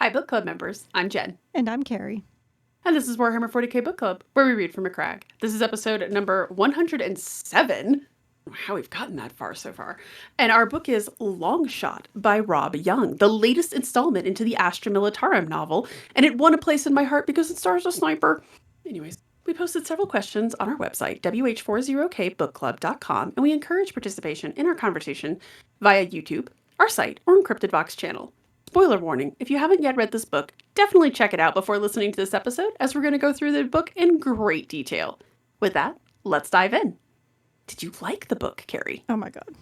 Hi, book club members. I'm Jen. And I'm Carrie. And this is Warhammer 40k Book Club, where we read from a crag. This is episode number 107. How we've gotten that far so far. And our book is Longshot by Rob Young, the latest installment into the Astra Militarum novel. And it won a place in my heart because it stars a sniper. Anyways, we posted several questions on our website, WH40kbookclub.com, and we encourage participation in our conversation via YouTube, our site, or Encrypted Vox channel. Spoiler warning, if you haven't yet read this book, definitely check it out before listening to this episode, as we're going to go through the book in great detail. With that, let's dive in. Did you like the book, Carrie? Oh my God.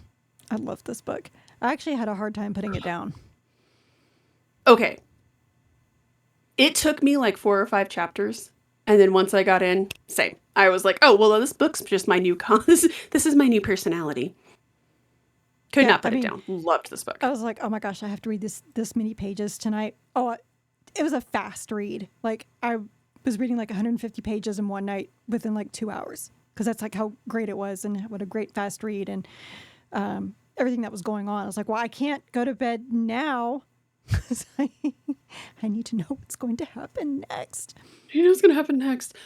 I love this book. I actually had a hard time putting it down. Okay. It took me like 4 or 5 chapters. And then once I got in, same. I was like, oh, well, this book's just my new, this is my new personality. Could not put it down. Loved this book. I was like, oh my gosh, I have to read this many pages tonight. Oh, it was a fast read. Like I was reading like 150 pages in one night within like 2 hours. Because that's like how great it was and what a great fast read and everything that was going on. I was like, well, I can't go to bed now because I need to know what's going to happen next. You know what's going to happen next?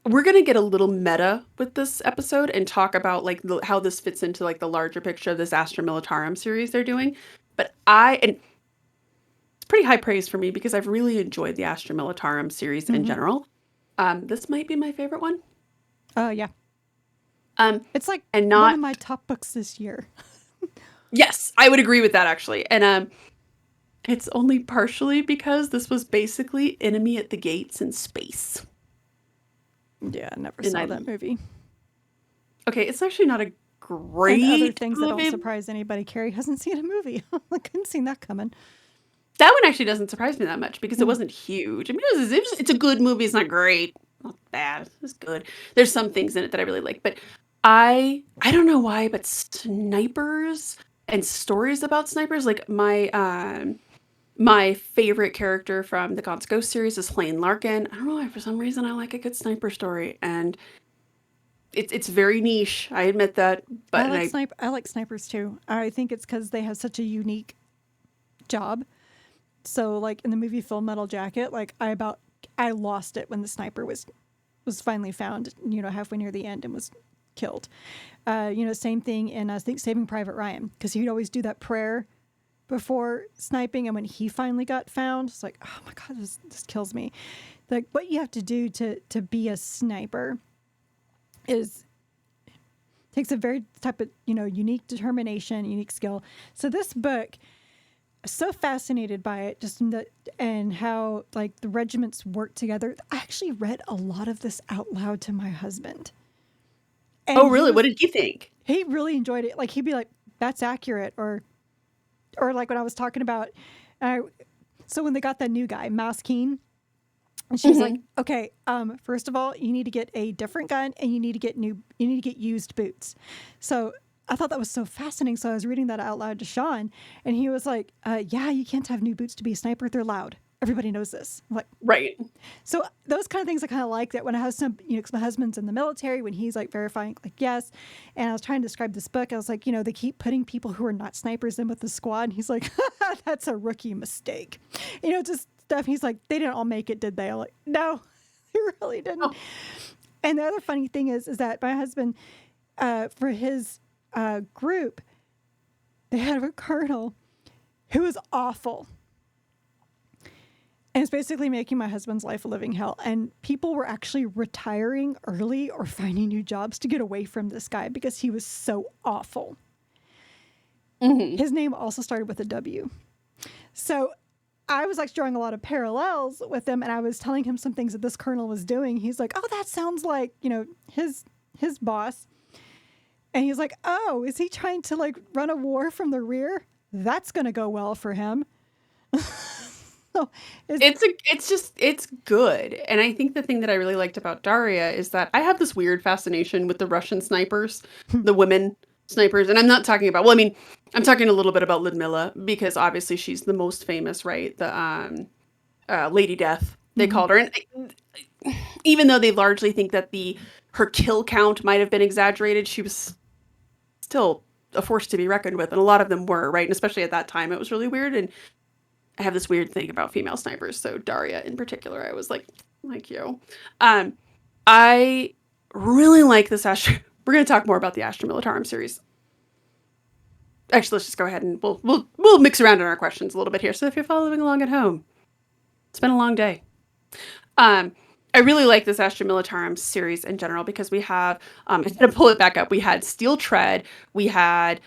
We're going to get a little meta with this episode and talk about like how this fits into like the larger picture of this Astra Militarum series they're doing. But and it's pretty high praise for me because I've really enjoyed the Astra Militarum series in general. This might be my favorite one. Oh, yeah. It's like one of my top books this year. Yes, I would agree with that, actually. And it's only partially because this was basically Enemy at the Gates in space. Yeah, I never saw that movie. Okay, it's actually not a great and other things movie. That don't surprise anybody. Carrie hasn't seen a movie. I couldn't see that coming. That one actually doesn't surprise me that much because it wasn't huge. I mean, it's a good movie. It's not great. Not bad. It's good. There's some things in it that I really like, but I don't know why, but snipers and stories about snipers, like my favorite character from the Gaunt's Ghost series is Flane Larkin. I don't know why, for some reason I like a good sniper story, and it's very niche. I admit that, but I like snipers too. I think it's because they have such a unique job. So, like in the movie Full Metal Jacket, like I lost it when the sniper was finally found, halfway near the end and was killed. Same thing in I think Saving Private Ryan, because he'd always do that prayer before sniping, and when he finally got found, it's like, oh my God, this kills me. Like what you have to do to be a sniper takes a very type of unique determination, unique skill. So this book, so fascinated by it, just and how like the regiments work together. I actually read a lot of this out loud to my husband. And oh, really? What did he think? He really enjoyed it. Like he'd be like, "That's accurate," or like when I was talking about. So when they got that new guy, Mouse Keen, and she's like, "Okay, first of all, you need to get a different gun, and you need to get used boots." So I thought that was so fascinating. So I was reading that out loud to Sean, and he was like, yeah, you can't have new boots to be a sniper. They're loud. Everybody knows this. I'm like, right. So those kind of things I kind of like that when I have some, because my husband's in the military, when he's like verifying, like, yes. And I was trying to describe this book. I was like, they keep putting people who are not snipers in with the squad. And he's like, that's a rookie mistake. Just stuff. He's like, they didn't all make it, did they? I'm like, no, they really didn't. Oh. And the other funny thing is that my husband, for his group, they had a colonel who was awful, and it's basically making my husband's life a living hell. And people were actually retiring early or finding new jobs to get away from this guy because he was so awful. His name also started with a W. So I was like drawing a lot of parallels with him, and I was telling him some things that this colonel was doing. He's like, oh, that sounds like his boss. And he's like, oh, is he trying to like run a war from the rear? That's going to go well for him. So it's good. And I think the thing that I really liked about Daria is that I have this weird fascination with the Russian snipers, the women snipers. And I'm not talking about, I'm talking a little bit about Ludmilla because obviously she's the most famous, right? The Lady Death, they called her. And even though they largely think that her kill count might have been exaggerated, she was still a force to be reckoned with, and a lot of them were, right? And especially at that time, it was really weird. And I have this weird thing about female snipers. So Daria in particular, I was like you. Um, I really like this Astra. We're going to talk more about the Astra Militarum series. Actually, let's just go ahead and we'll mix around in our questions a little bit here. So if you're following along at home, it's been a long day. I really like this Astra Militarum series in general because we have, I'm going to pull it back up. We had Steel Tread, we had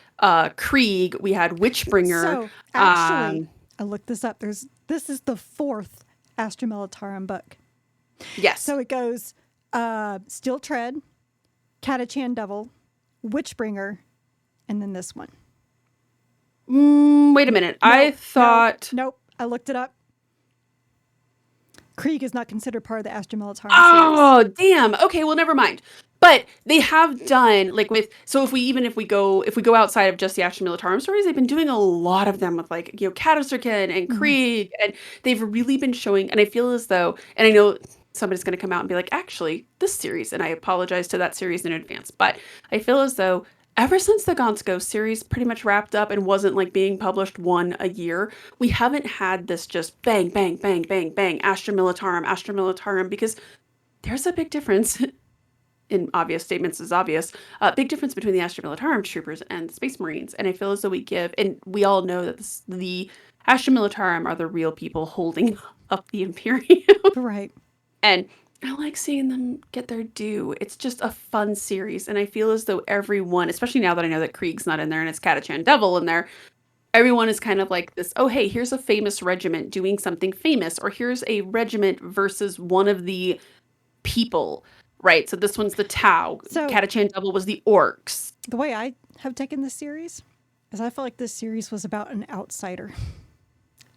Krieg, we had Witchbringer. So actually, I looked this up. This is the 4th Astra Militarum book. Yes. So it goes Steel Tread, Catachan Devil, Witchbringer, and then this one. Wait a minute. I thought... Nope. I looked it up. Krieg is not considered part of the Astra Militarum series. Oh, damn. Okay, well, never mind. But they have done so if we go outside of just the Astra Militarum stories, they've been doing a lot of them with Katasurkin and Krieg, and they've really been showing. And I feel as though, and I know somebody's going to come out and be like, actually, this series, and I apologize to that series in advance, but I feel as though ever since the Gaunt's Ghost series pretty much wrapped up and wasn't being published one a year, we haven't had this just bang, bang, bang, bang, bang, Astra Militarum, because there's a big difference. In obvious statements is obvious, big difference between the Astra Militarum troopers and the Space Marines. And I feel as though and we all know that the Astra Militarum are the real people holding up the Imperium. Right. And I like seeing them get their due. It's just a fun series. And I feel as though everyone, especially now that I know that Krieg's not in there and it's Catachan Devil in there, everyone is kind of like this, oh, hey, here's a famous regiment doing something famous, or here's a regiment versus one of the people. Right, so this one's the Tau. So, Catachan Devil was the Orcs. The way I have taken this series is I feel like this series was about an outsider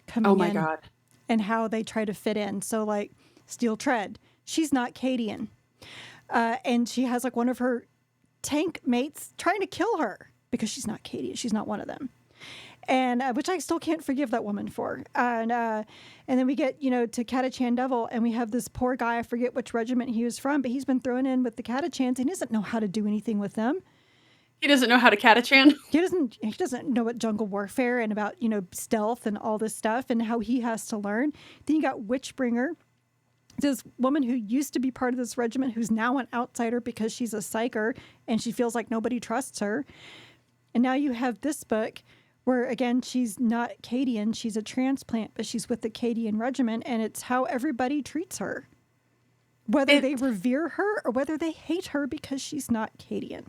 coming in. Oh my God. And how they try to fit in. So Steel Tread, she's not Cadian. And she has one of her tank mates trying to kill her because she's not Cadian. She's not one of them. And which I still can't forgive that woman for. And then we get, to Catachan Devil, and we have this poor guy, I forget which regiment he was from, but he's been thrown in with the Catachans, and he doesn't know how to do anything with them. He doesn't know how to Catachan? He doesn't know what jungle warfare and about, stealth and all this stuff and how he has to learn. Then you got Witchbringer, this woman who used to be part of this regiment, who's now an outsider because she's a psyker, and she feels like nobody trusts her. And now you have this book where, again, she's not Cadian, she's a transplant, but she's with the Cadian regiment, and it's how everybody treats her. Whether they revere her or whether they hate her because she's not Cadian.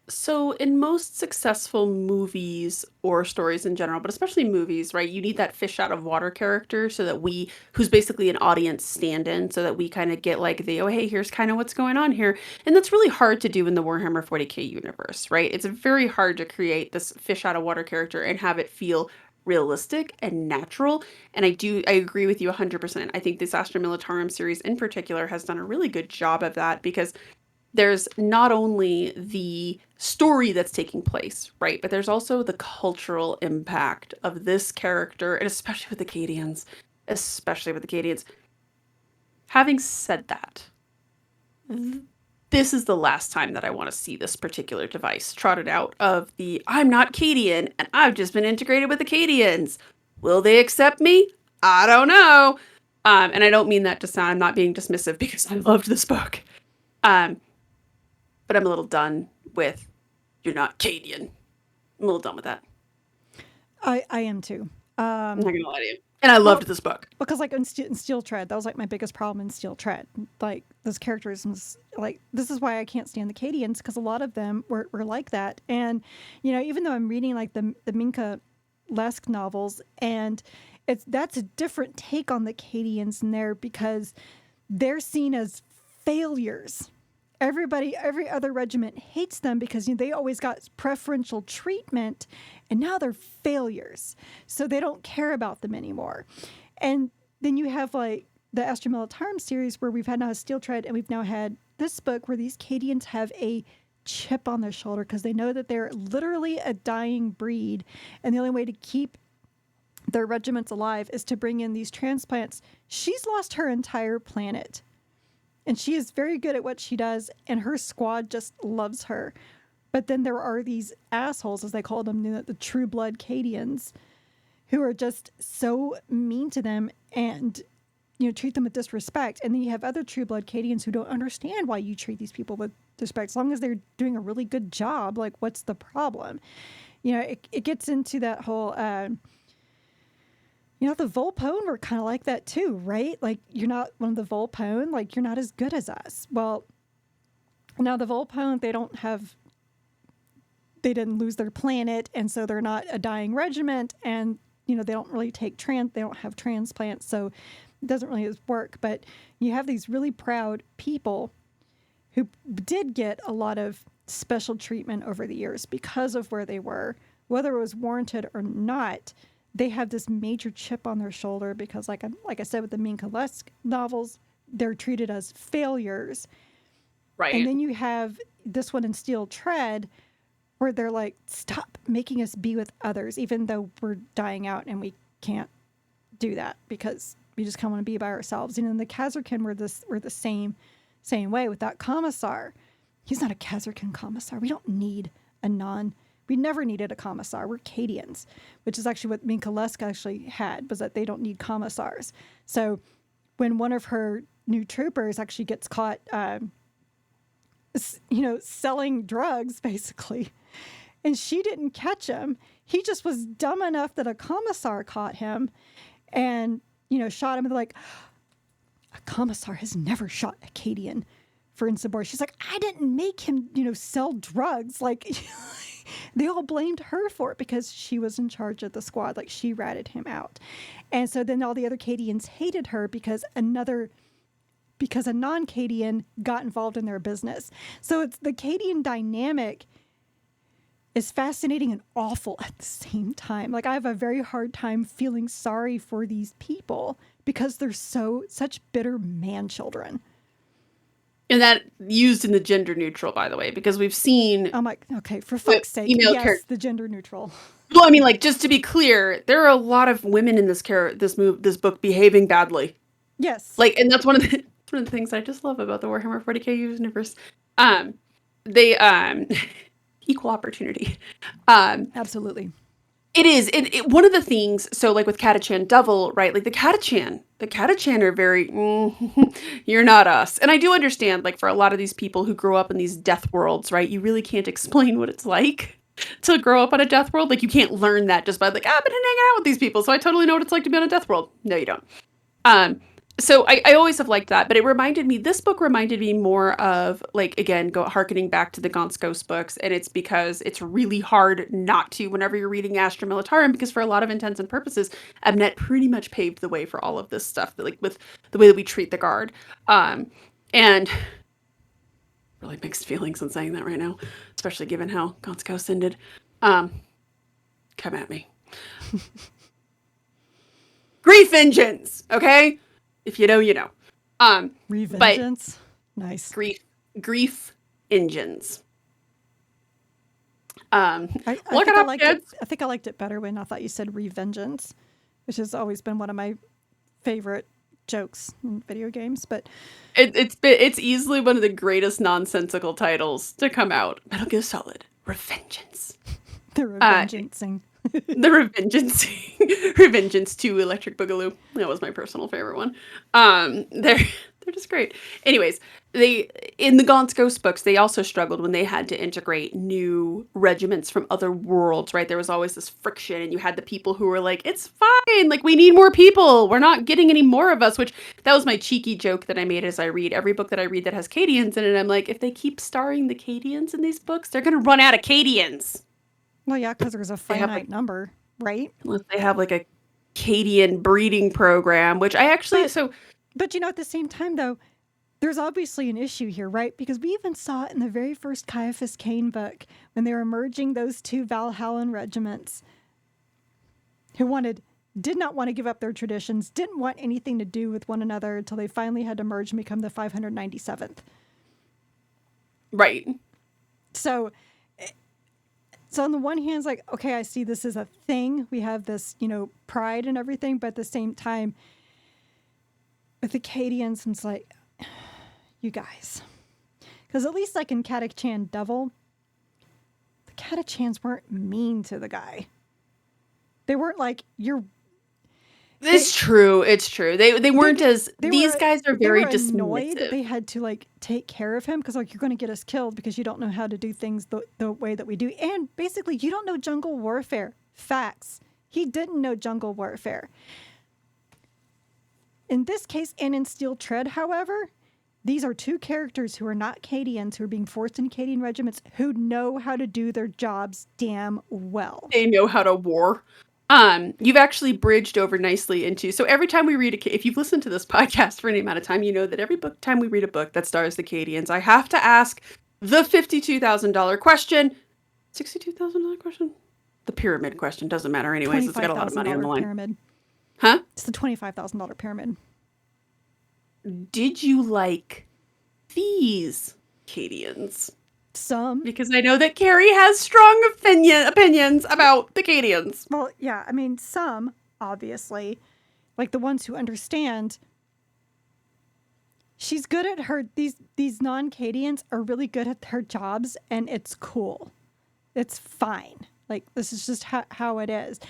So in most successful movies or stories in general, but especially movies, right, you need that fish out of water character so that who's basically an audience stand-in, so that we kind of get oh, hey, here's kind of what's going on here. And that's really hard to do in the Warhammer 40k universe, right? It's very hard to create this fish out of water character and have it feel realistic and natural. And I agree with you 100%. I think this Astra Militarum series in particular has done a really good job of that, because there's not only the story that's taking place, right? But there's also the cultural impact of this character, and especially with the Cadians. Having said that, this is the last time that I want to see this particular device trotted out of the I'm not Cadian, and I've just been integrated with the Cadians. Will they accept me? I don't know. And I don't mean that to sound, I'm not being dismissive, because I loved this book. But I'm a little done with, you're not Cadian. I'm a little done with that. I am too. I'm not going to lie to you. And I loved this book. Because in Steel Tread, that was my biggest problem in Steel Tread. Those characters, this is why I can't stand the Cadians, because a lot of them were like that. And, even though I'm reading the Minka Lesk novels, and that's a different take on the Cadians in there, because they're seen as failures. Every other regiment hates them because they always got preferential treatment, and now they're failures. So they don't care about them anymore. And then you have the Astra Militarum series, where we've had now Steel Tread, and we've now had this book where these Cadians have a chip on their shoulder because they know that they're literally a dying breed, and the only way to keep their regiments alive is to bring in these transplants. She's lost her entire planet. And she is very good at what she does, and her squad just loves her. But then there are these assholes, as they call them, the true blood Cadians, who are just so mean to them and, treat them with disrespect. And then you have other true blood Cadians who don't understand why you treat these people with disrespect. As long as they're doing a really good job, like, what's the problem? It gets into that whole, the Volpone were kind of like that too, right? Like, you're not one of the Volpone, like, you're not as good as us. Well, now the Volpone, they didn't lose their planet, and so they're not a dying regiment, and, they don't really they don't have transplants, so it doesn't really work. But you have these really proud people who did get a lot of special treatment over the years because of where they were, whether it was warranted or not. They have this major chip on their shoulder because, like I said, with the Minka Lusk novels, they're treated as failures. Right. And then you have this one in Steel Tread, where they're like, stop making us be with others, even though we're dying out and we can't do that because we just kind of want to be by ourselves. And in the Kazarkin were the same way with that commissar. He's not a Kazarkin commissar. We don't need we never needed a commissar. We're Cadians, which is actually what Minka Lusk actually had, was that they don't need commissars. So when one of her new troopers actually gets caught, selling drugs, basically, and she didn't catch him, he just was dumb enough that a commissar caught him and, shot him. And they're like, a commissar has never shot a Cadian for insubordination. She's like, I didn't make him, sell drugs. Like, they all blamed her for it because she was in charge of the squad. Like, she ratted him out. And so then all the other Cadians hated her because a non-Cadian got involved in their business. So it's the Cadian dynamic is fascinating and awful at the same time. Like, I have a very hard time feeling sorry for these people because they're such bitter man children. And that used in the gender neutral, by the way, because we've seen. I'm like, okay, for fuck's sake, yes, the gender neutral. Well, I mean, like, just to be clear, there are a lot of women in this book behaving badly. Yes. Like, and that's one of the things I just love about the Warhammer 40k universe. They equal opportunity. Absolutely. It is. One of the things, so like with Catachan Devil, right? Like the Catachan are very, you're not us. And I do understand, like, for a lot of these people who grow up in these death worlds, right? You really can't explain what it's like to grow up on a death world. Like, you can't learn that just by, like, I've been hanging out with these people, so I totally know what it's like to be on a death world. No, you don't. So I always have liked that, but this book reminded me more of, like, again, harkening back to the Gaunt's Ghost books, and it's because it's really hard not to whenever you're reading Astra Militarum, because for a lot of intents and purposes, Abnet pretty much paved the way for all of this stuff, like with the way that we treat the Guard. And really mixed feelings on saying that right now, especially given how Gaunt's Ghost ended. Come at me. Grief engines, okay? If you know, you know. Revengeance? Nice. Grief engines. I think I liked it better when I thought you said revengeance, which has always been one of my favorite jokes in video games. But it's easily one of the greatest nonsensical titles to come out. Metal Gear Solid Revengeance. The revengeancing. The Revengeance 2 Electric Boogaloo. That was my personal favorite one. They're just great. Anyways, in the Gaunt's Ghost books, they also struggled when they had to integrate new regiments from other worlds, right? There was always this friction, and you had the people who were like, it's fine, like, we need more people. We're not getting any more of us, which that was my cheeky joke that I made as I read every book that I read that has Cadians in it. I'm like, if they keep starring the Cadians in these books, they're going to run out of Cadians. Well, yeah, because there's a finite number, right? Unless they have, like, a Cadian breeding program, which I actually... But, at the same time, though, there's obviously an issue here, right? Because we even saw it in the very first Caiaphas Cain book when they were merging those two Valhallan regiments who did not want to give up their traditions, didn't want anything to do with one another until they finally had to merge and become the 597th. Right. So on the one hand, it's like, okay, I see this as a thing. We have this, pride and everything. But at the same time, with the Cadians, it's like, you guys. Because at least like in Catachan Devil, the Catachans weren't mean to the guy. They weren't like, you're... It's true. It's true. They weren't as... These guys are They very were annoyed that dismissive. they had to, like, take care of him because, like, you're going to get us killed because you don't know how to do things the way that we do. And basically, you don't know jungle warfare. Facts. He didn't know jungle warfare. In this case, and in Steel Tread, however, these are two characters who are not Cadians, who are being forced into Cadian regiments, who know how to do their jobs damn well. They know how to war. You've actually bridged over nicely into... So every time we read if you've listened to this podcast for any amount of time, you know that every time we read a book that stars the Cadians, I have to ask the $52,000 question. $62,000 question? The pyramid question. Doesn't matter anyways. It's got a lot of money on the line. Pyramid. Huh? It's the $25,000 pyramid. Did you like these Cadians? Some. Because I know that Carrie has strong opinions about the Cadians. Well, yeah, I mean, some, obviously. Like the ones who understand. She's good at her... These non-Cadians are really good at their jobs, and it's cool. It's fine. Like, this is just how it is.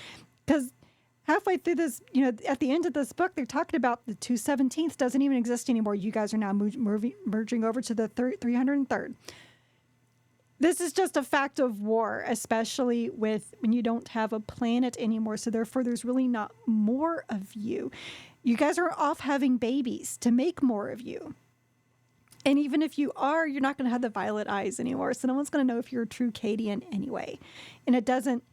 Because... halfway through this, at the end of this book, they're talking about the 217th doesn't even exist anymore. You guys are now merging over to the 303rd. This is just a fact of war, especially when you don't have a planet anymore. So therefore, there's really not more of you. You guys are off having babies to make more of you. And even if you are, you're not going to have the violet eyes anymore. So no one's going to know if you're a true Cadian anyway. And it doesn't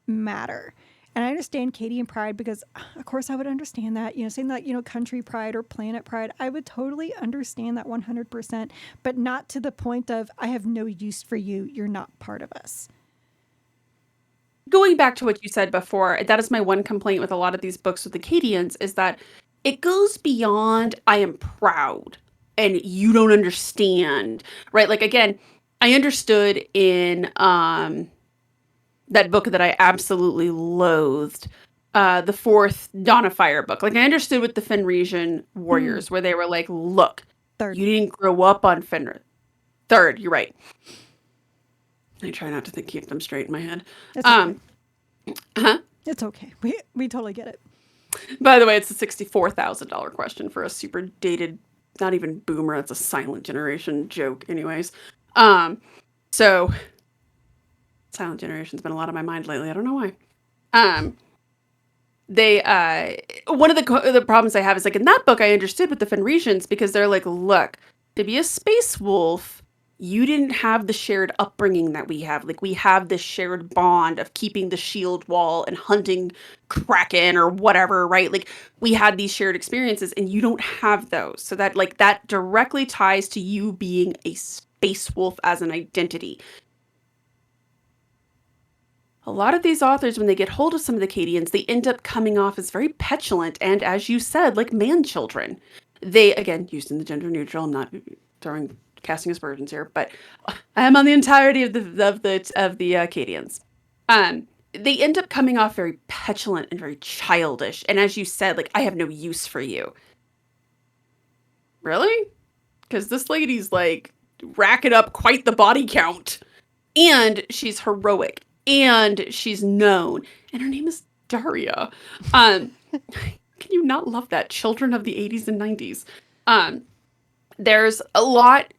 matter. And I understand Cadian pride because, of course, I would understand that. Saying that, country pride or planet pride, I would totally understand that 100%, but not to the point of, I have no use for you. You're not part of us. Going back to what you said before, that is my one complaint with a lot of these books with the Cadians, is that it goes beyond, I am proud, and you don't understand, right? Like, again, I understood in... that book that I absolutely loathed, the fourth Dawn of Fire book. Like, I understood with the Fenrisian warriors, where they were like, look, Third. You didn't grow up on Fenrir. Third, you're right. I try not to keep them straight in my head. It's okay. It's okay. We totally get it. By the way, it's a $64,000 question for a super dated, not even boomer. It's a silent generation joke anyways. So... Silent Generation's been a lot on my mind lately. I don't know why. One of the problems I have is, like, in that book, I understood with the Fenrisians because they're like, look, to be a space wolf, you didn't have the shared upbringing that we have. Like, we have this shared bond of keeping the shield wall and hunting kraken or whatever, right? Like, we had these shared experiences, and you don't have those. So that, like, that directly ties to you being a space wolf as an identity. A lot of these authors, when they get hold of some of the Cadians, they end up coming off as very petulant and, as you said, like man-children. They, again, using the gender neutral, I'm not casting aspersions here, but I am on the entirety of the Cadians. They end up coming off very petulant and very childish, and as you said, like, I have no use for you. Really? Because this lady's, like, racking up quite the body count, and she's heroic. And she's known. And her name is Daria. Can you not love that? Children of the 80s and 90s. There's a lot...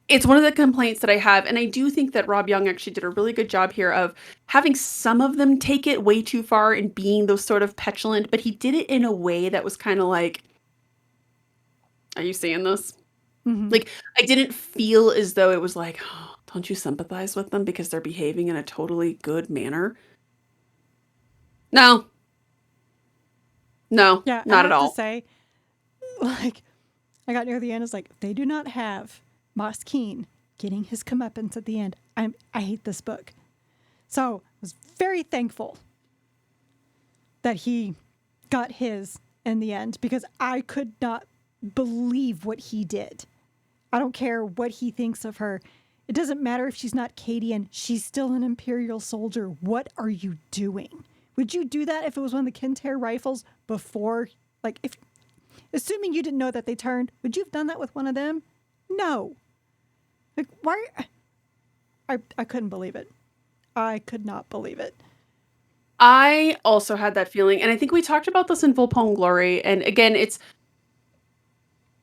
It's one of the complaints that I have. And I do think that Rob Young actually did a really good job here of having some of them take it way too far and being those sort of petulant. But he did it in a way that was kind of like... Are you seeing this? Mm-hmm. Like, I didn't feel as though it was like... Oh, don't you sympathize with them because they're behaving in a totally good manner? No. Yeah, not at all. I have to say, like, I got near the end, it's like, they do not have Moss Keen getting his comeuppance at the end. I hate this book. So I was very thankful that he got his in the end because I could not believe what he did. I don't care what he thinks of her. It doesn't matter if she's not Cadian. She's still an Imperial soldier. What are you doing? Would you do that if it was one of the Kintair rifles before? Like, if, assuming you didn't know that they turned, would you have done that with one of them? No. Like, why? I couldn't believe it. I could not believe it. I also had that feeling, and I think we talked about this in Volpone Glory, and again,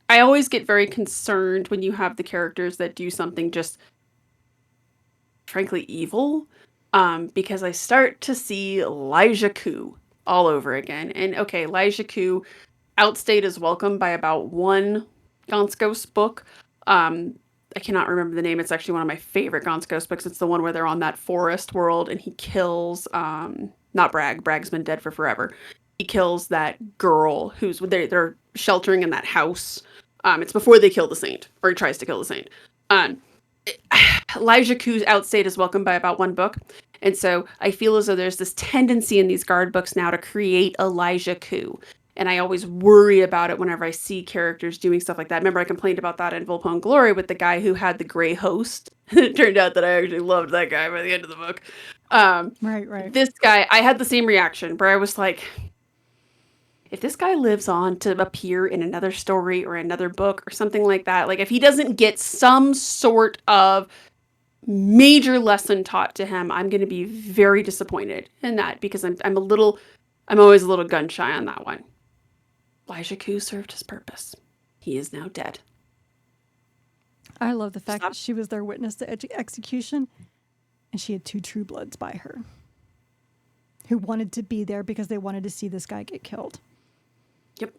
I always get very concerned when you have the characters that do something just frankly evil, because I start to see Elijah Koo all over again. And okay, Elijah Koo outstayed his welcome by about one Gaunt's Ghost book. I cannot remember the name. It's actually one of my favorite Gaunt's Ghost books. It's the one where they're on that forest world and he kills not Bragg. Bragg's been dead for forever. He kills that girl who's they're sheltering in that house. It's before they kill the saint, or he tries to kill the saint. Um, Elijah Koo outstayed his welcome by about one book. And so I feel as though there's this tendency in these guard books now to create Elijah Koo. And I always worry about it whenever I see characters doing stuff like that. Remember, I complained about that in Volpone Glory with the guy who had the gray host. It turned out that I actually loved that guy by the end of the book. Right. This guy, I had the same reaction where I was like, if this guy lives on to appear in another story or another book or something like that, like if he doesn't get some sort of major lesson taught to him, I'm going to be very disappointed in that, because I'm always a little gun shy on that one. Elijah Koo served his purpose. He is now dead. I love the fact that she was their witness to execution, and she had 2 True Bloods by her who wanted to be there because they wanted to see this guy get killed. Yep.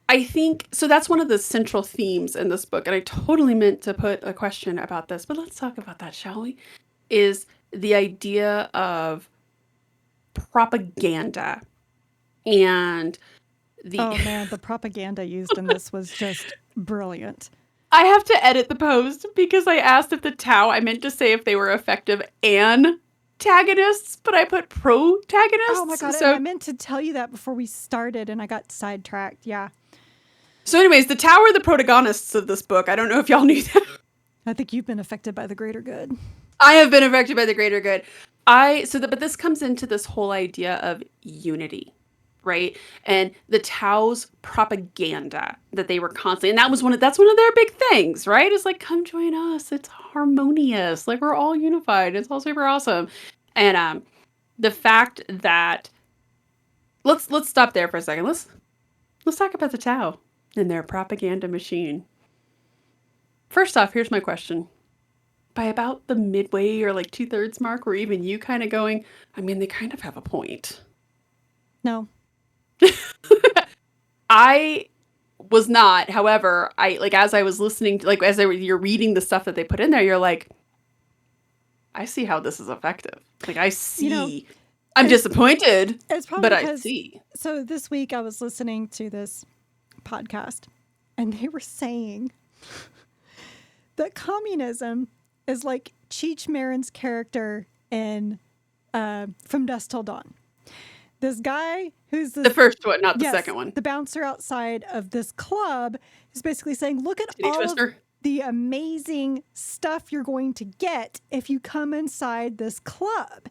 I think, so that's one of the central themes in this book, and I totally meant to put a question about this, but let's talk about that, shall we? Is the idea of propaganda and oh man, the propaganda used in this was just brilliant. I have to edit the post because I asked if the Tau, I meant to say if they were effective antagonists, but I put protagonists. Oh my god, so I meant to tell you that before we started and I got sidetracked. Yeah. So anyways, the Tau are the protagonists of this book. I don't know if y'all knew that. I think you've been affected by the greater good. I have been affected by the greater good. But this comes into this whole idea of unity, right? And the Tau's propaganda that they were constantly, and that's one of their big things, right? It's like, come join us. It's harmonious. Like, we're all unified. It's all super awesome. And the fact that let's stop there for a second. Let's talk about the Tau and their propaganda machine. First off, here's my question. By about the midway or like 2/3 mark, were even you kind of going, I mean, they kind of have a point. No. I was not. However, as I was listening to, you're reading the stuff that they put in there, you're like, I see how this is effective. Like, I see. I'm disappointed, but I see. So this week I was listening to this podcast and they were saying that communism is like Cheech Marin's character in From Dusk Till Dawn. This guy who's the first one, not the second one. The bouncer outside of this club is basically saying, look at all of the amazing stuff you're going to get if you come inside this club.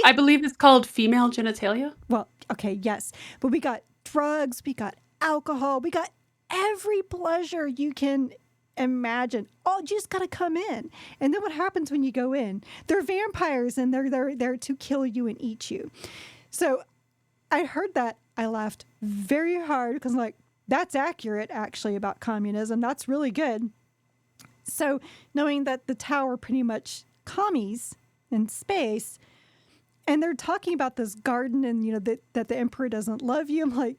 I believe it's called female genitalia. Well, okay, yes. But we got drugs, we got alcohol, we got every pleasure you can imagine. Oh, you just gotta come in. And then what happens when you go in? They're vampires and they're there to kill you and eat you. So I heard that. I laughed very hard because I'm like, that's accurate actually about communism. That's really good. So knowing that the Tau are pretty much commies in space, and they're talking about this garden and that the emperor doesn't love you. I'm like,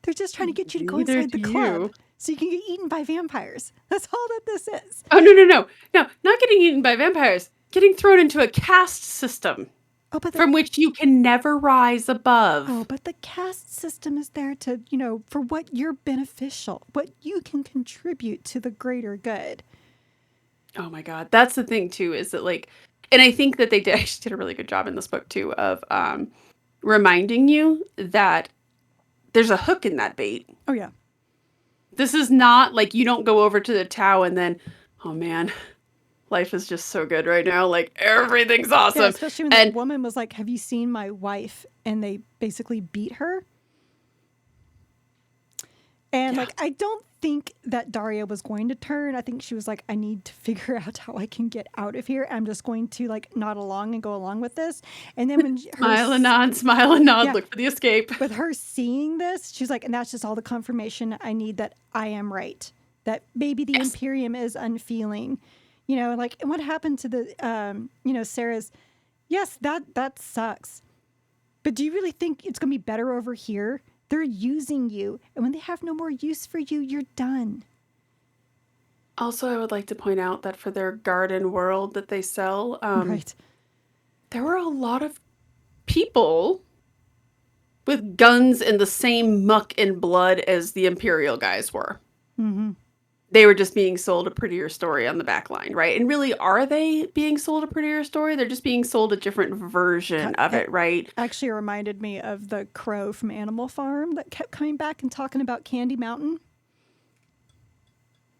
they're just trying to get you to go inside the club so you can get eaten by vampires. That's all that this is. Oh, no, not getting eaten by vampires. Getting thrown into a caste system. From which you can never rise above. Oh, but the caste system is there to, for what you're beneficial, what you can contribute to the greater good. Oh my God. That's the thing too, is that and I think that they actually did a really good job in this book too of reminding you that there's a hook in that bait. Oh yeah. This is not like you don't go over to the Tau and then, oh man, life is just so good right now. Like, everything's awesome. Yeah, especially when that woman was like, have you seen my wife? And they basically beat her. And Yeah. like, I don't think that Daria was going to turn. I think she was like, I need to figure out how I can get out of here. I'm just going to like nod along and go along with this. And then when Smile and nod, yeah, look for the escape. with her seeing this, she's like, and that's just all the confirmation I need that I am right. That maybe the Yes. Imperium is unfeeling. You know, like, and what happened to the, you know, Sarah's, yes, that sucks. But do you really think it's going to be better over here? They're using you. And when they have no more use for you, you're done. Also, I would like to point out that for their garden world that they sell, Right. there were a lot of people with guns and the same muck and blood as the Imperial guys were. Mm-hmm. They were just being sold a prettier story on the back line, right? And really, are they being sold a prettier story? They're just being sold a different version of it, right? Actually reminded me of the crow from Animal Farm that kept coming back and talking about Candy Mountain.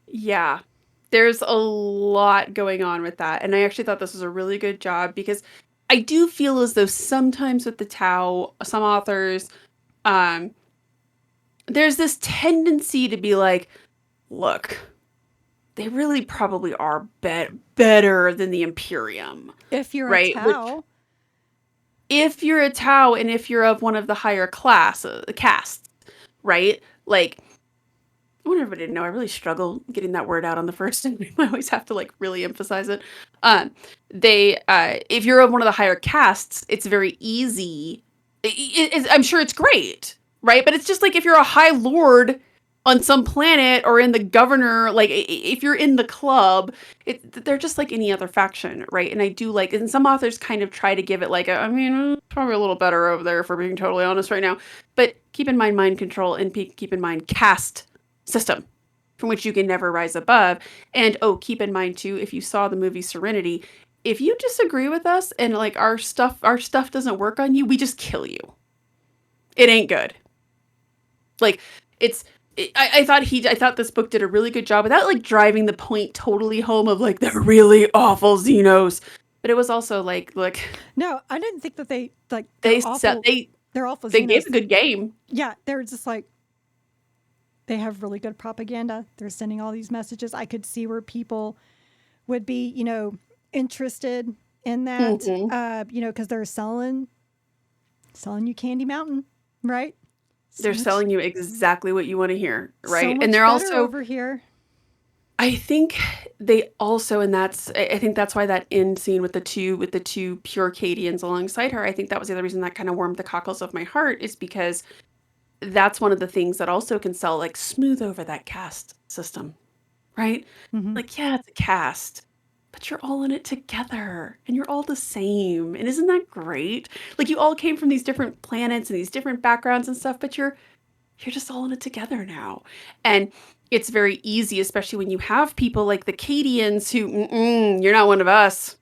Yeah. There's a lot going on with that. And I actually thought this was a really good job because I do feel as though sometimes with the Tau, some authors, um, there's this tendency to be like, look, they really probably are better than the Imperium, If you're a right? Tau. If you're a Tau and if you're of one of the higher castes, right? Like, I want everybody to know I really struggle getting that word out on the first and I always have to like really emphasize it. If you're of one of the higher castes, it's very easy. I'm sure it's great, right? But it's just like if you're a high lord on some planet or in the governor, like if you're in the club, they're just like any other faction, right? And I do like, and some authors kind of try to give it like, probably a little better over there, if we're being totally honest right now. But keep in mind mind control and keep in mind caste system from which you can never rise above. And keep in mind too, if you saw the movie Serenity, if you disagree with us and like our stuff doesn't work on you, we just kill you. It ain't good. Like I thought this book did a really good job without like driving the point totally home of like they're really awful Xenos. But it was also like, look. No, I didn't think that they're awful. They're awful. They Xenos. gave a good game. Yeah, they're just like, they have really good propaganda. They're sending all these messages. I could see where people would be, you know, interested in that, you know, because they're selling you Candy Mountain, right? They're selling you exactly what you want to hear, right? So much and they're better also over here. I think they also, and I think that's why that end scene with the two pure Cadians alongside her, I think that was the other reason that kind of warmed the cockles of my heart, is because that's one of the things that also can sell, like, smooth over that caste system, right? Mm-hmm. Like, yeah, it's a caste, but you're all in it together and you're all the same. And isn't that great? Like, you all came from these different planets and these different backgrounds and stuff, but you're just all in it together now. And it's very easy, especially when you have people like the Cadians who, you're not one of us.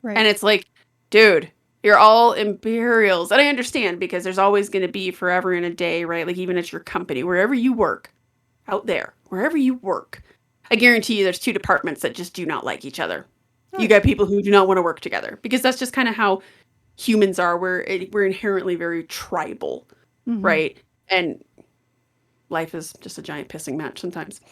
Right. And it's like, dude, you're all Imperials. And I understand because there's always going to be forever and a day, right? Like even at your company, wherever you work, out there, wherever you work, I guarantee you there's two departments that just do not like each other. You got people who do not want to work together because that's just kind of how humans are. We're inherently very tribal, right? And life is just a giant pissing match sometimes.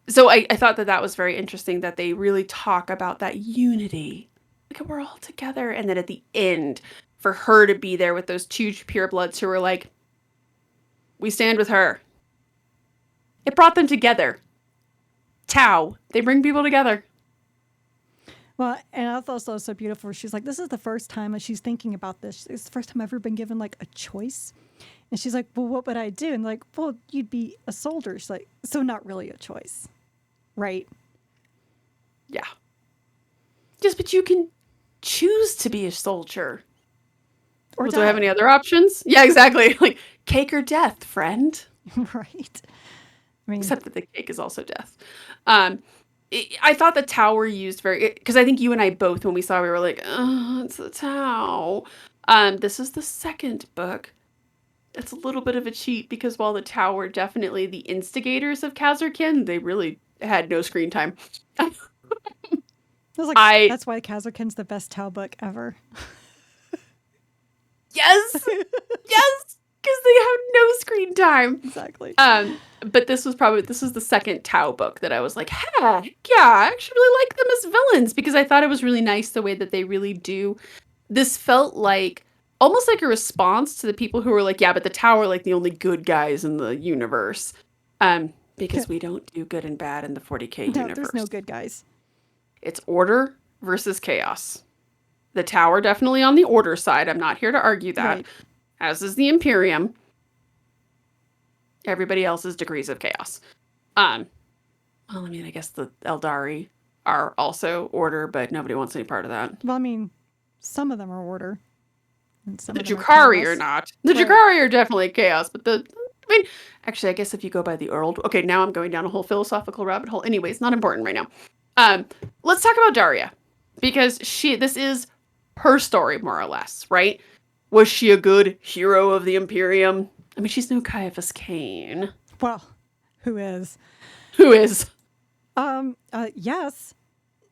So I thought that was very interesting that they really talk about that unity. Like, we're all together. And then at the end, for her to be there with those two purebloods who were like, we stand with her. It brought them together. Tau. They bring people together. Well, and I thought it was so beautiful. She's like, this is the first time that she's thinking about this. It's the first time I've ever been given like a choice. And she's like, well, what would I do? And like, well, you'd be a soldier. She's like, so not really a choice. Right? Yeah. Just, but you can choose to be a soldier. Or do I have any other options? Yeah, exactly. Like, cake or death, friend. Right. I mean, except that the cake is also death. I thought the Tau were used very, because I think you and I both, when we saw, we were like, oh, it's the Tau. This is the second book. It's a little bit of a cheat because while the Tau were definitely the instigators of Khazarkin, they really had no screen time. I was like, that's why Khazarkin's the best Tau book ever. Yes! Yes! Because they have No screen time. Exactly. But this was the second Tau book that I was like, yeah, I actually really like them as villains because I thought it was really nice the way that they really do. This felt like almost like a response to the people who were like, yeah, but the Tau are like the only good guys in the universe. Because we don't do good and bad in the 40k No, universe. there's no good guys. It's order versus chaos. The Tau are definitely on the order side. I'm not here to argue that. Right. As is the Imperium. Everybody else's degrees of chaos. Well, I mean, I guess the Eldari are also order, but nobody wants any part of that. Well, I mean, some of them are order. And some The of them are Drukhari chaos. are not. The Right. Drukhari are definitely chaos, but I mean, actually, I guess if you go by the old, okay, now I'm going down a whole philosophical rabbit hole. Anyways, not important right now. Let's talk about Daria, because this is her story, more or less, right? Was she a good hero of the Imperium? I mean, she's no Caiaphas Cain. Well, who is? Who is? Yes.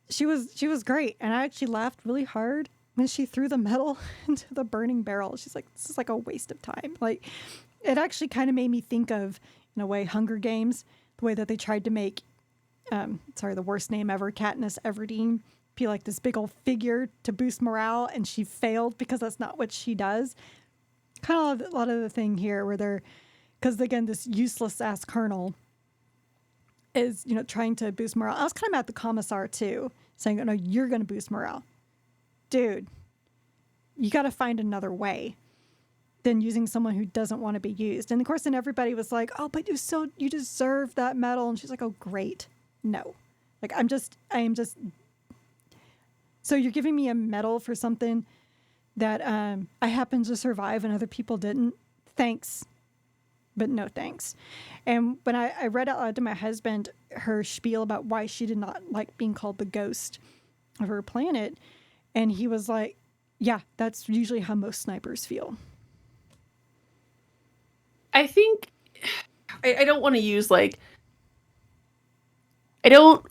She was great, and I actually laughed really hard when she threw the metal into the burning barrel. She's like, this is like a waste of time. Like, it actually kind of made me think of, in a way, Hunger Games, the way that they tried to make, the worst name ever, Katniss Everdeen, be like this big old figure to boost morale, and she failed because that's not what she does. Kind of a lot of the thing here where they're, because again, this useless ass colonel is, trying to boost morale. I was kind of mad at the commissar too, saying, no, you're going to boost morale. Dude, you got to find another way than using someone who doesn't want to be used. And of course, then everybody was like, oh, but you deserve that medal. And she's like, oh, great. No. Like, I am just, so you're giving me a medal for something that I happened to survive and other people didn't? Thanks. But no thanks. And when I read out loud to my husband her spiel about why she did not like being called the ghost of her planet, and he was like, yeah, that's usually how most snipers feel. I think I don't want to use I don't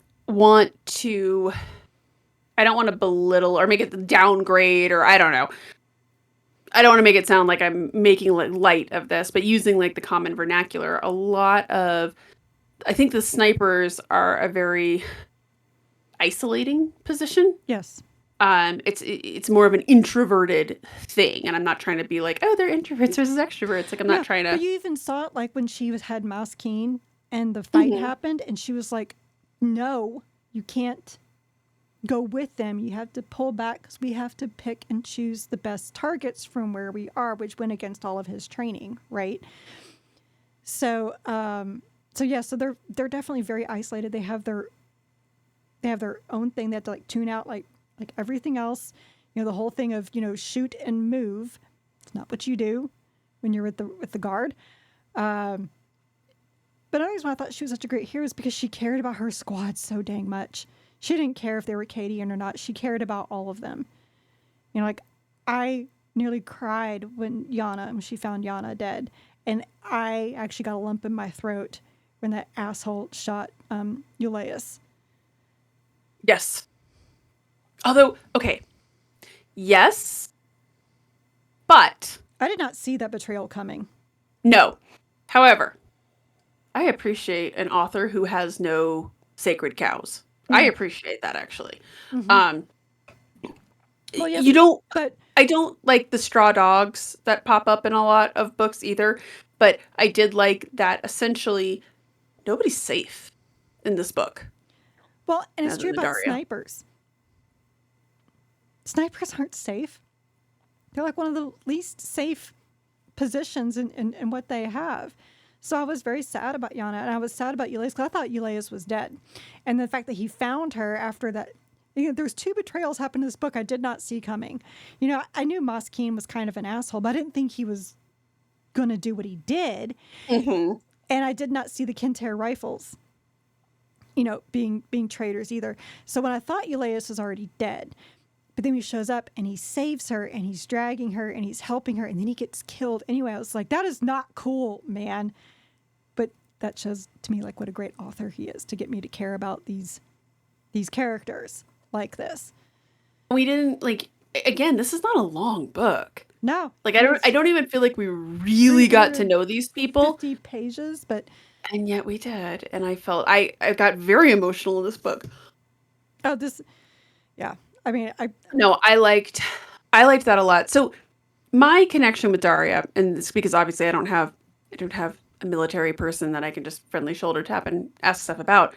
want to belittle or make it downgrade, or I don't know. I don't want to make it sound like I'm making light of this, but using the common vernacular, I think the snipers are a very isolating position. Yes. It's more of an introverted thing, and I'm not trying to be like, oh, they're introverts versus extroverts. Like, I'm not trying to. But you even saw it when she had Mouse Keen and the fight happened, and she was like, no, you can't go with them. You have to pull back because we have to pick and choose the best targets from where we are, which went against all of his training, right? So, so they're definitely very isolated. They have their own thing. They have to tune out like everything else. The whole thing of shoot and move. It's not what you do when you're with the guard. But another reason why I thought she was such a great hero is because she cared about her squad so dang much. She didn't care if they were Cadian or not. She cared about all of them. I nearly cried when she found Yana dead. And I actually got a lump in my throat when that asshole shot Euleus. Yes. Although, okay. Yes. But. I did not see that betrayal coming. No. However, I appreciate an author who has no sacred cows. I appreciate that, actually. Well, yes, I don't like the straw dogs that pop up in a lot of books either, but I did like that essentially nobody's safe in this book. Well, and it's true about snipers. Snipers aren't safe. They're like one of the least safe positions in what they have. So I was very sad about Yana, and I was sad about Euleus because I thought Euleus was dead. And the fact that he found her after that, there's 2 betrayals happened in this book I did not see coming. I knew Moss Keen was kind of an asshole, but I didn't think he was going to do what he did. Mm-hmm. And I did not see the Kintair rifles, being traitors either. So when I thought Euleus was already dead, but then he shows up and he saves her and he's dragging her and he's helping her and then he gets killed anyway. I was like, that is not cool, man. But that shows to me what a great author he is to get me to care about these characters like this. We didn't again, this is not a long book. No, Like it I was don't even feel like we really got to know these people, 350 pages, but and yet we did. And I got very emotional in this book. oh, this, yeah. I mean, No, I liked that a lot. So my connection with Daria, and it's because obviously I don't have a military person that I can just friendly shoulder tap and ask stuff about.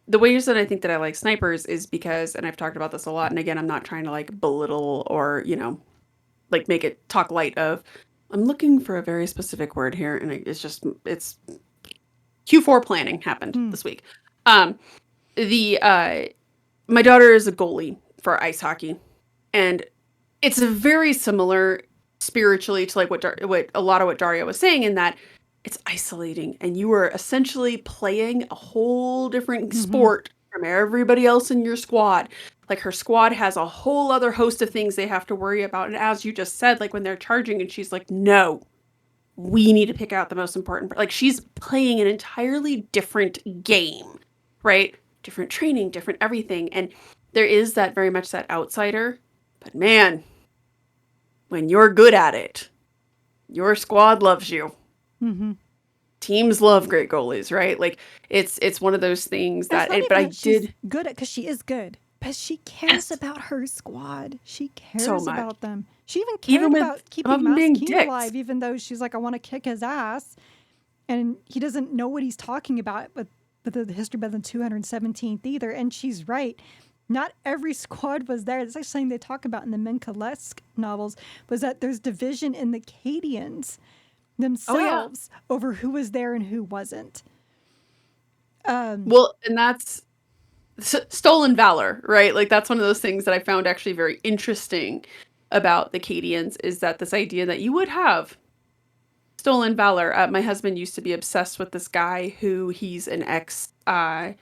The ways that I think that I like snipers is because, and I've talked about this a lot, and again, I'm not trying to like belittle or, like make it talk light of, I'm looking for a very specific word here, and it's Q4 planning happened hmm, this week. Um, the My daughter is a goalie for ice hockey, and it's a very similar spiritually to like what a lot of what Daria was saying in that it's isolating and you are essentially playing a whole different mm-hmm. sport from everybody else in your squad. Like her squad has a whole other host of things they have to worry about. And as you just said, like when they're charging and she's like, no, we need to pick out the most important part. Like she's playing an entirely different game, right? Different training, different everything. And there is that very much that outsider. But man, when you're good at it, your squad loves you. Mm-hmm. Teams love great goalies, right? Like it's one of those things And it's that not but even I that she's did good at, because she is good, but she cares yes about her squad. She so cares much. about them. She even Even cared with about some of keeping them Mouse being King dicks. alive, even though she's like, I want to kick his ass. And he doesn't know what he's talking about with the history better than 217th either. And she's right. Not every squad was there. That's actually something they talk about in the Menkalesque novels, was that there's division in the Cadians Oh yeah. themselves over who was there and who wasn't. Well, and that's stolen valor, right? Like that's one of those things that I found actually very interesting about the Cadians is that this idea that you would have stolen valor. My husband used to be obsessed with this guy who he's an ex. I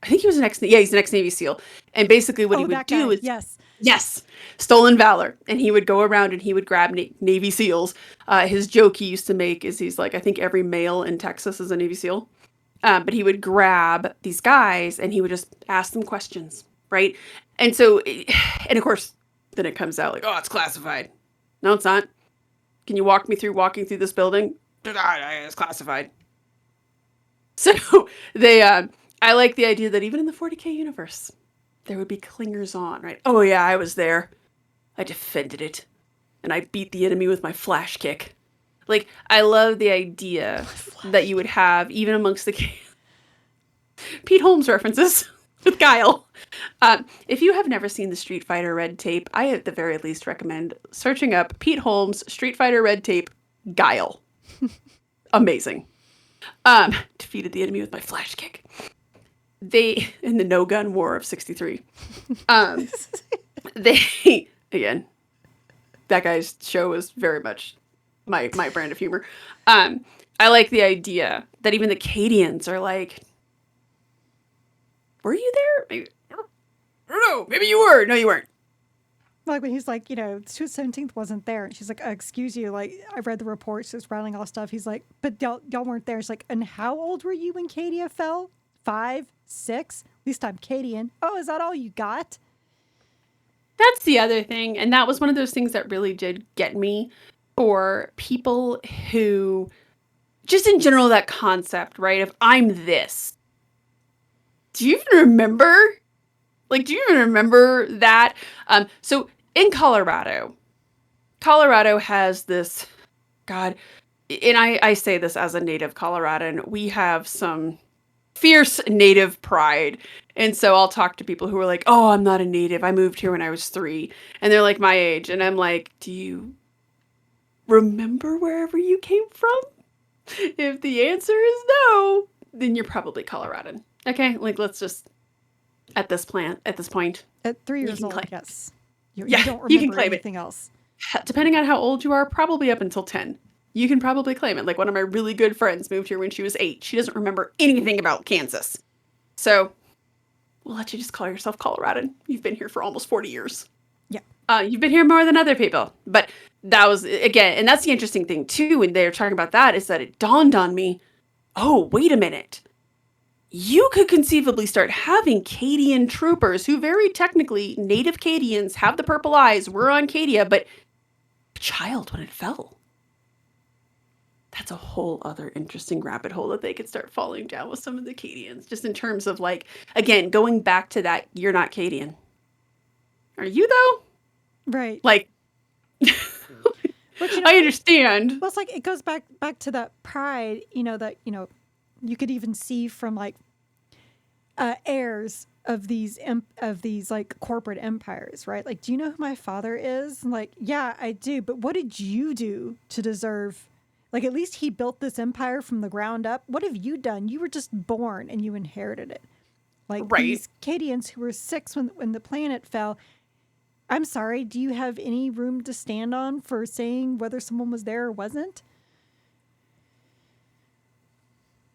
think he was an ex. Yeah, he's an ex Navy SEAL. And basically, what he Oh, would that do guy. is Yes. yes, stolen valor, and he would go around and he would grab Navy SEAls. His joke he used to make is he's like, I think every male in Texas is a Navy SEAL. But he would grab these guys and he would just ask them questions, right? And so, and of course, then it comes out like, oh, it's classified. No, it's not. Can you walk me through walking through this building? It's classified. So they, I like the idea that even in the 40k universe, there would be clingers on, right? Oh yeah, I was there. I defended it, and I beat the enemy with my flash kick. Like I love the idea that you would have even amongst the Pete Holmes references with Guile. If you have never seen the Street Fighter Red Tape, I at the very least recommend searching up Pete Holmes Street Fighter Red Tape Guile. Amazing. Defeated the enemy with my flash kick. They in the no gun war of '63. Um, they again, that guy's show is very much my brand of humor. I like the idea that even the Cadians are like, were you there? Maybe, I don't know. Maybe you were. No, you weren't. Like when he's like, 17th wasn't there. And she's like, excuse you. Like, I've read the reports, just rattling all stuff. He's like, but y'all weren't there. She's like, and how old were you when Cadia fell? 5, 6? At least I'm Cadian. Oh, is that all you got? That's the other thing. And that was one of those things that really did get me for people who, just in general, that concept, right? Of I'm this. Do you even remember? Like, do you even remember that? So in Colorado has this, God, and I say this as a native Coloradan, we have some fierce native pride. And so I'll talk to people who are like, oh, I'm not a native. I moved here when I was 3. And they're like my age. And I'm like, do you remember wherever you came from? If the answer is no, then you're probably Coloradan. Okay? Like, let's just, at this point, At 3 you years can old, claim. yes. You Yeah, don't you can remember claim it. anything else. Depending on how old you are, probably up until 10. You can probably claim it. Like one of my really good friends moved here when she was 8. She doesn't remember anything about Kansas. So we'll let you just call yourself Coloradan. You've been here for almost 40 years. Yeah. You've been here more than other people. But that was, again, and that's the interesting thing too, when they're talking about that, is that it dawned on me, oh, wait a minute. You could conceivably start having Cadian troopers who very technically, native Cadians have the purple eyes, we're on Cadia, but a child when it fell. That's a whole other interesting rabbit hole that they could start falling down with some of the Cadians, just in terms of like, again, going back to that, you're not Cadian. Are you though? Right. Like, But, I understand. Well, it's like it goes back to that pride, that you could even see from like heirs of these like corporate empires, right? Like, do you know who my father is? And like, yeah, I do. But what did you do to deserve? Like, at least he built this empire from the ground up. What have you done? You were just born and you inherited it. Like these Cadians who were 6 when the planet fell. I'm sorry, do you have any room to stand on for saying whether someone was there or wasn't?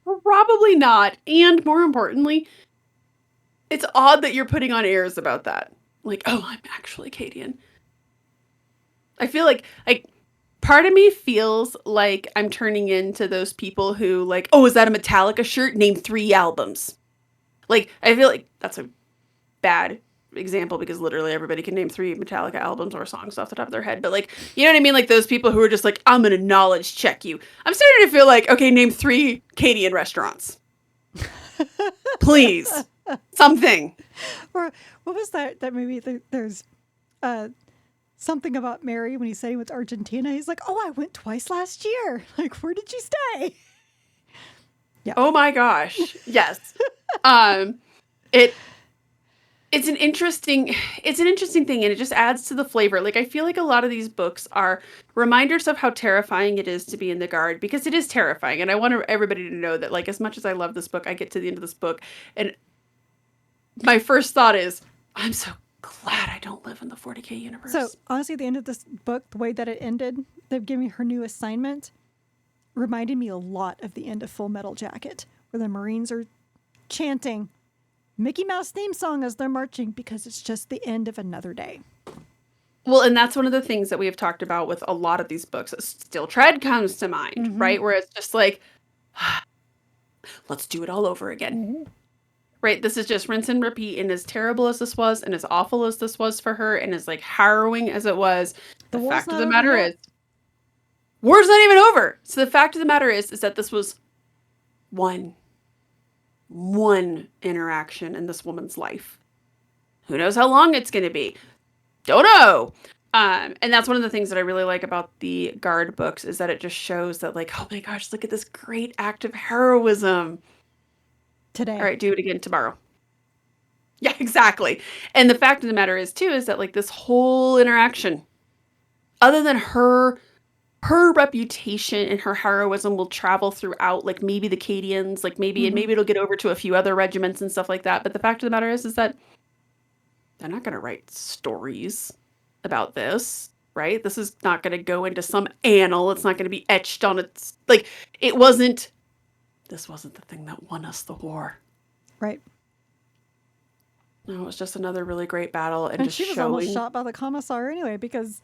Probably not. And more importantly, it's odd that you're putting on airs about that. Like, oh, I'm actually Cadian. I feel like part of me feels like I'm turning into those people who like, oh, is that a Metallica shirt? Name 3 albums. Like, I feel like that's a bad example because literally everybody can name 3 Metallica albums or songs off the top of their head. But like, you know what I mean? Like those people who are just like, I'm going to knowledge check you. I'm starting to feel like, okay, name 3 Cadian restaurants. Please. Something. Or what was that movie? There's something about Mary when he said he went to Argentina. He's like, oh, I went twice last year. Like, where did you stay? Yeah. Oh my gosh. Yes. It's an interesting thing, and it just adds to the flavor. Like, I feel like a lot of these books are reminders of how terrifying it is to be in the Guard, because it is terrifying. And I want everybody to know that, like, as much as I love this book, I get to the end of this book, and my first thought is, I'm so glad I don't live in the 40k universe. So, honestly, at the end of this book, the way that it ended, they've given me her new assignment, reminded me a lot of the end of Full Metal Jacket, where the Marines are chanting Mickey Mouse theme song as they're marching because it's just the end of another day. Well, and that's one of the things that we have talked about with a lot of these books. Still Tread comes to mind, right? Where it's just like, let's do it all over again. Right? This is just rinse and repeat. And as terrible as this was, and as awful as this was for her, and as like harrowing as it was, the fact of the matter is, war's not even over. So the fact of the matter is that this was one interaction in this woman's life. Who knows how long it's going to be? Don't know. And that's one of the things that I really like about the Guard books, is that it just shows that, like, oh my gosh, look at this great act of heroism. Today. All right, do it again tomorrow. Yeah, exactly. And the fact of the matter is, too, is that, like, this whole interaction, other than her reputation and her heroism will travel throughout, like, maybe the Cadians, like, maybe, and maybe it'll get over to a few other regiments and stuff like that. But the fact of the matter is that they're not going to write stories about this, right? This is not going to go into some annal. It's not going to be etched on its, like, this wasn't the thing that won us the war. Right. No, it was just another really great battle. And just she was almost shot by the commissar anyway, because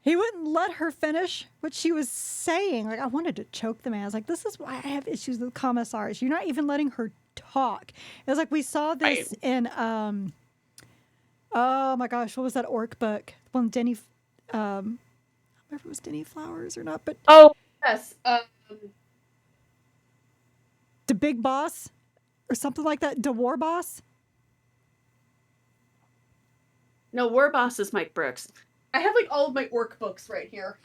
he wouldn't let her finish what she was saying. Like, I wanted to choke the man. I was like, this is why I have issues with commissars. You're not even letting her talk. It was like, we saw this in, oh my gosh, what was that orc book? One Denny, I don't remember if it was Denny Flowers or not, but. Oh, yes. The Big Boss or something like that. The War Boss. No, War Boss is Mike Brooks. I have like all of my orc books right here.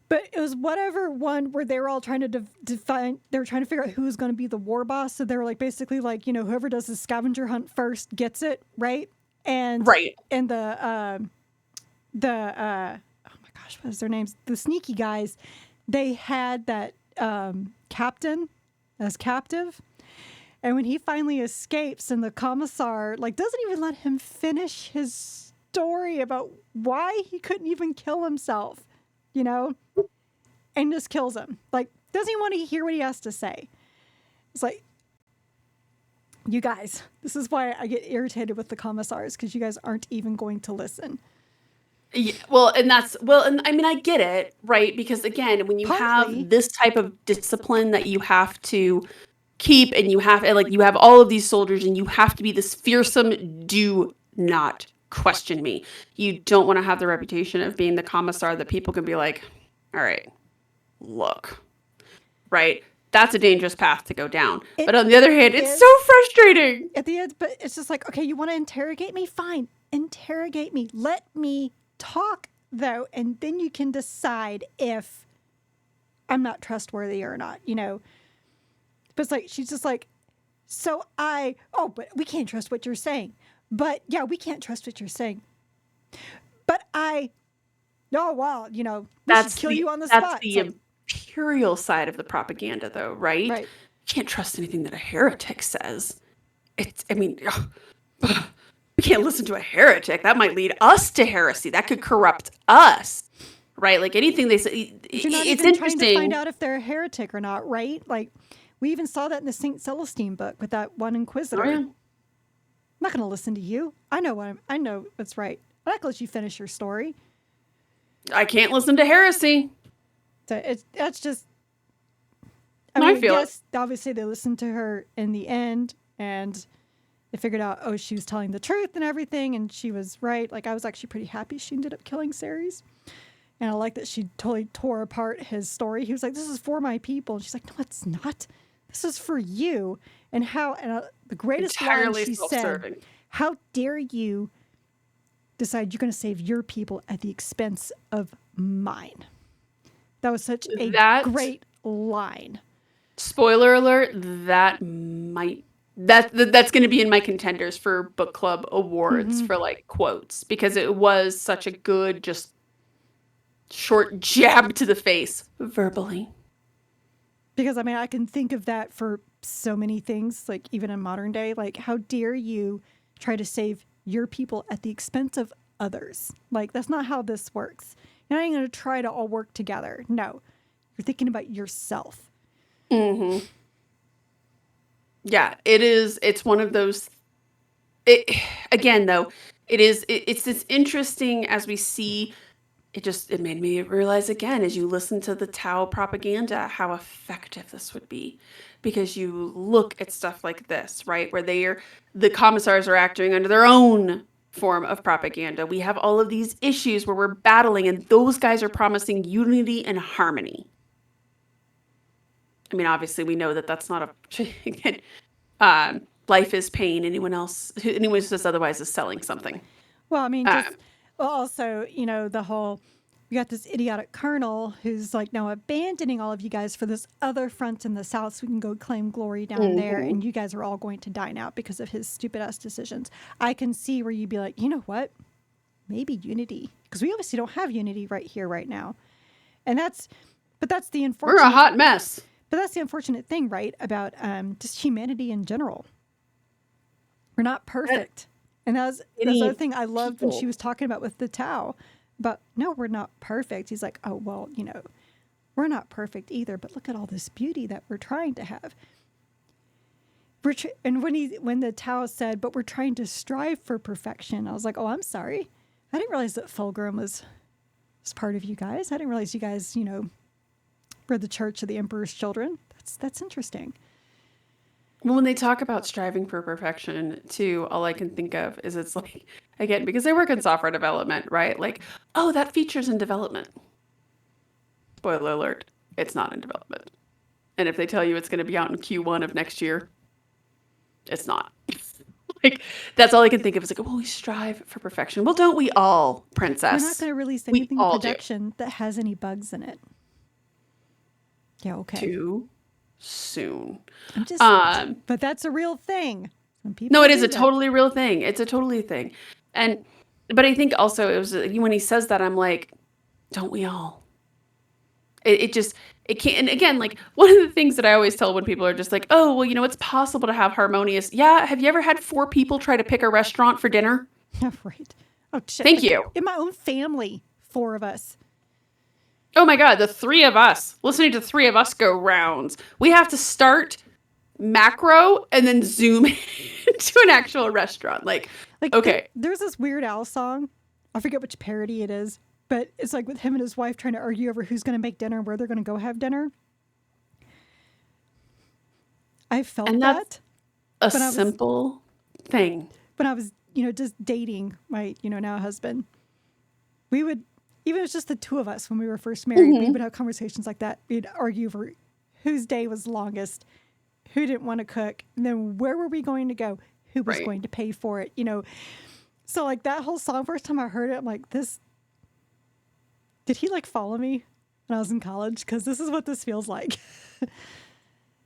But it was whatever one where they were all trying to define, they were trying to figure out who was going to be the war boss. So they were like, basically like, whoever does the scavenger hunt first gets it, right? And and the oh my gosh, what is their names? The sneaky guys, they had that captain as captive. And when he finally escapes and the commissar like doesn't even let him finish his story about why he couldn't even kill himself, and just kills him. Like, doesn't even want to hear what he has to say. It's like, you guys, this is why I get irritated with the commissars, because you guys aren't even going to listen. Yeah, and I mean, I get it, right? Because again, when you have this type of discipline that you have to keep, and you have all of these soldiers, and you have to be this fearsome, do not question me. You don't want to have the reputation of being the commissar that people can be like, all right, look, right? That's a dangerous path to go down. But on the other hand, it's so frustrating. At the end, but it's just like, okay, you want to interrogate me? Fine. Interrogate me. Let me talk, though, and then you can decide if I'm not trustworthy or not, you know? But it's like, she's just like, but we can't trust what you're saying. But yeah, we can't trust what you're saying. But you know, we should kill you on the spot. That's the imperial side of the propaganda, though, right? Right. You can't trust anything that a heretic says. We can't listen to a heretic. That might lead us to heresy. That could corrupt us, right? Like anything they say, you're not it's even interesting. trying to find out if they're a heretic or not, right? Like, we even saw that in the St. Celestine book with that one inquisitor. Oh, yeah. I'm not going to listen to you. I know what's right. I'm not going to let you finish your story. I can't listen to heresy. So that's just. I feel yes, obviously they listened to her in the end, and they figured out, she was telling the truth and everything, and she was right. Like, I was actually pretty happy she ended up killing Ceres. And I like that she totally tore apart his story. He was like, this is for my people. And she's like, no, it's not. This is for you. And the greatest line she said, how dare you decide you're going to save your people at the expense of mine? That was such a great line. Spoiler alert, that's going to be in my contenders for book club awards for like quotes, because it was such a good, just short jab to the face verbally. Because I can think of that for so many things, like even in modern day, like how dare you try to save your people at the expense of others? Like, that's not how this works. You're not even going to try to all work together. No, you're thinking about yourself. Mm-hmm. Yeah, it is. It's one of those. Again, though, it's this interesting as we see. It made me realize again, as you listen to the Tau propaganda, how effective this would be. Because you look at stuff like this, right? Where the commissars are acting under their own form of propaganda. We have all of these issues where we're battling, and those guys are promising unity and harmony. Obviously, we know that that's not life is pain. Anyone who says otherwise is selling something. Well, also, the whole, we got this idiotic colonel who's like now abandoning all of you guys for this other front in the south so we can go claim glory down there, and you guys are all going to die now because of his stupid ass decisions. I can see where you'd be like, you know what? Maybe unity, because we obviously don't have unity right here, right now. And that's the unfortunate. We're a hot mess. But that's the unfortunate thing, right, about just humanity in general. We're not perfect. And that's the other thing I loved when she was talking about with the Tau. But no, we're not perfect. He's like, oh, well, we're not perfect either. But look at all this beauty that we're trying to have. And when the Tau said, but we're trying to strive for perfection, I was like, oh, I'm sorry. I didn't realize that Fulgrim was part of you guys. I didn't realize you guys, we're the Church of the Emperor's Children. That's interesting. Well, when they talk about striving for perfection, too, all I can think of is it's like, again, because I work in software development, right? Like, oh, that feature's in development. Spoiler alert, it's not in development. And if they tell you it's going to be out in Q1 of next year, it's not. Like, that's all I can think of is like, oh, we strive for perfection. Well, don't we all, princess? We're not going to release anything in production that has any bugs in it. Yeah, okay. Too soon. But that's a real thing. No, it is a totally real thing. It's a totally thing. But I think also it was when he says that, I'm like, don't we all? It can't. And again, like one of the things that I always tell when people are just like, oh, well, it's possible to have harmonious. Yeah. Have you ever had 4 people try to pick a restaurant for dinner? Right. Oh, shit. Thank you. In my own family, 4 of us. Oh my God, the 3 of us, listening to 3 of us go rounds. We have to start macro and then zoom into an actual restaurant. Like okay. There's this Weird Al song. I forget which parody it is, but it's like with him and his wife trying to argue over who's going to make dinner and where they're going to go have dinner. I felt and that's a simple thing. When I was just dating my, now husband, we would, even if it's just the two of us when we were first married, we would have conversations like that. We'd argue over whose day was longest, who didn't want to cook, and then where were we going to go, who was going to pay for it, So like that whole song, first time I heard it, I'm like, did he like follow me when I was in college? Because this is what this feels like.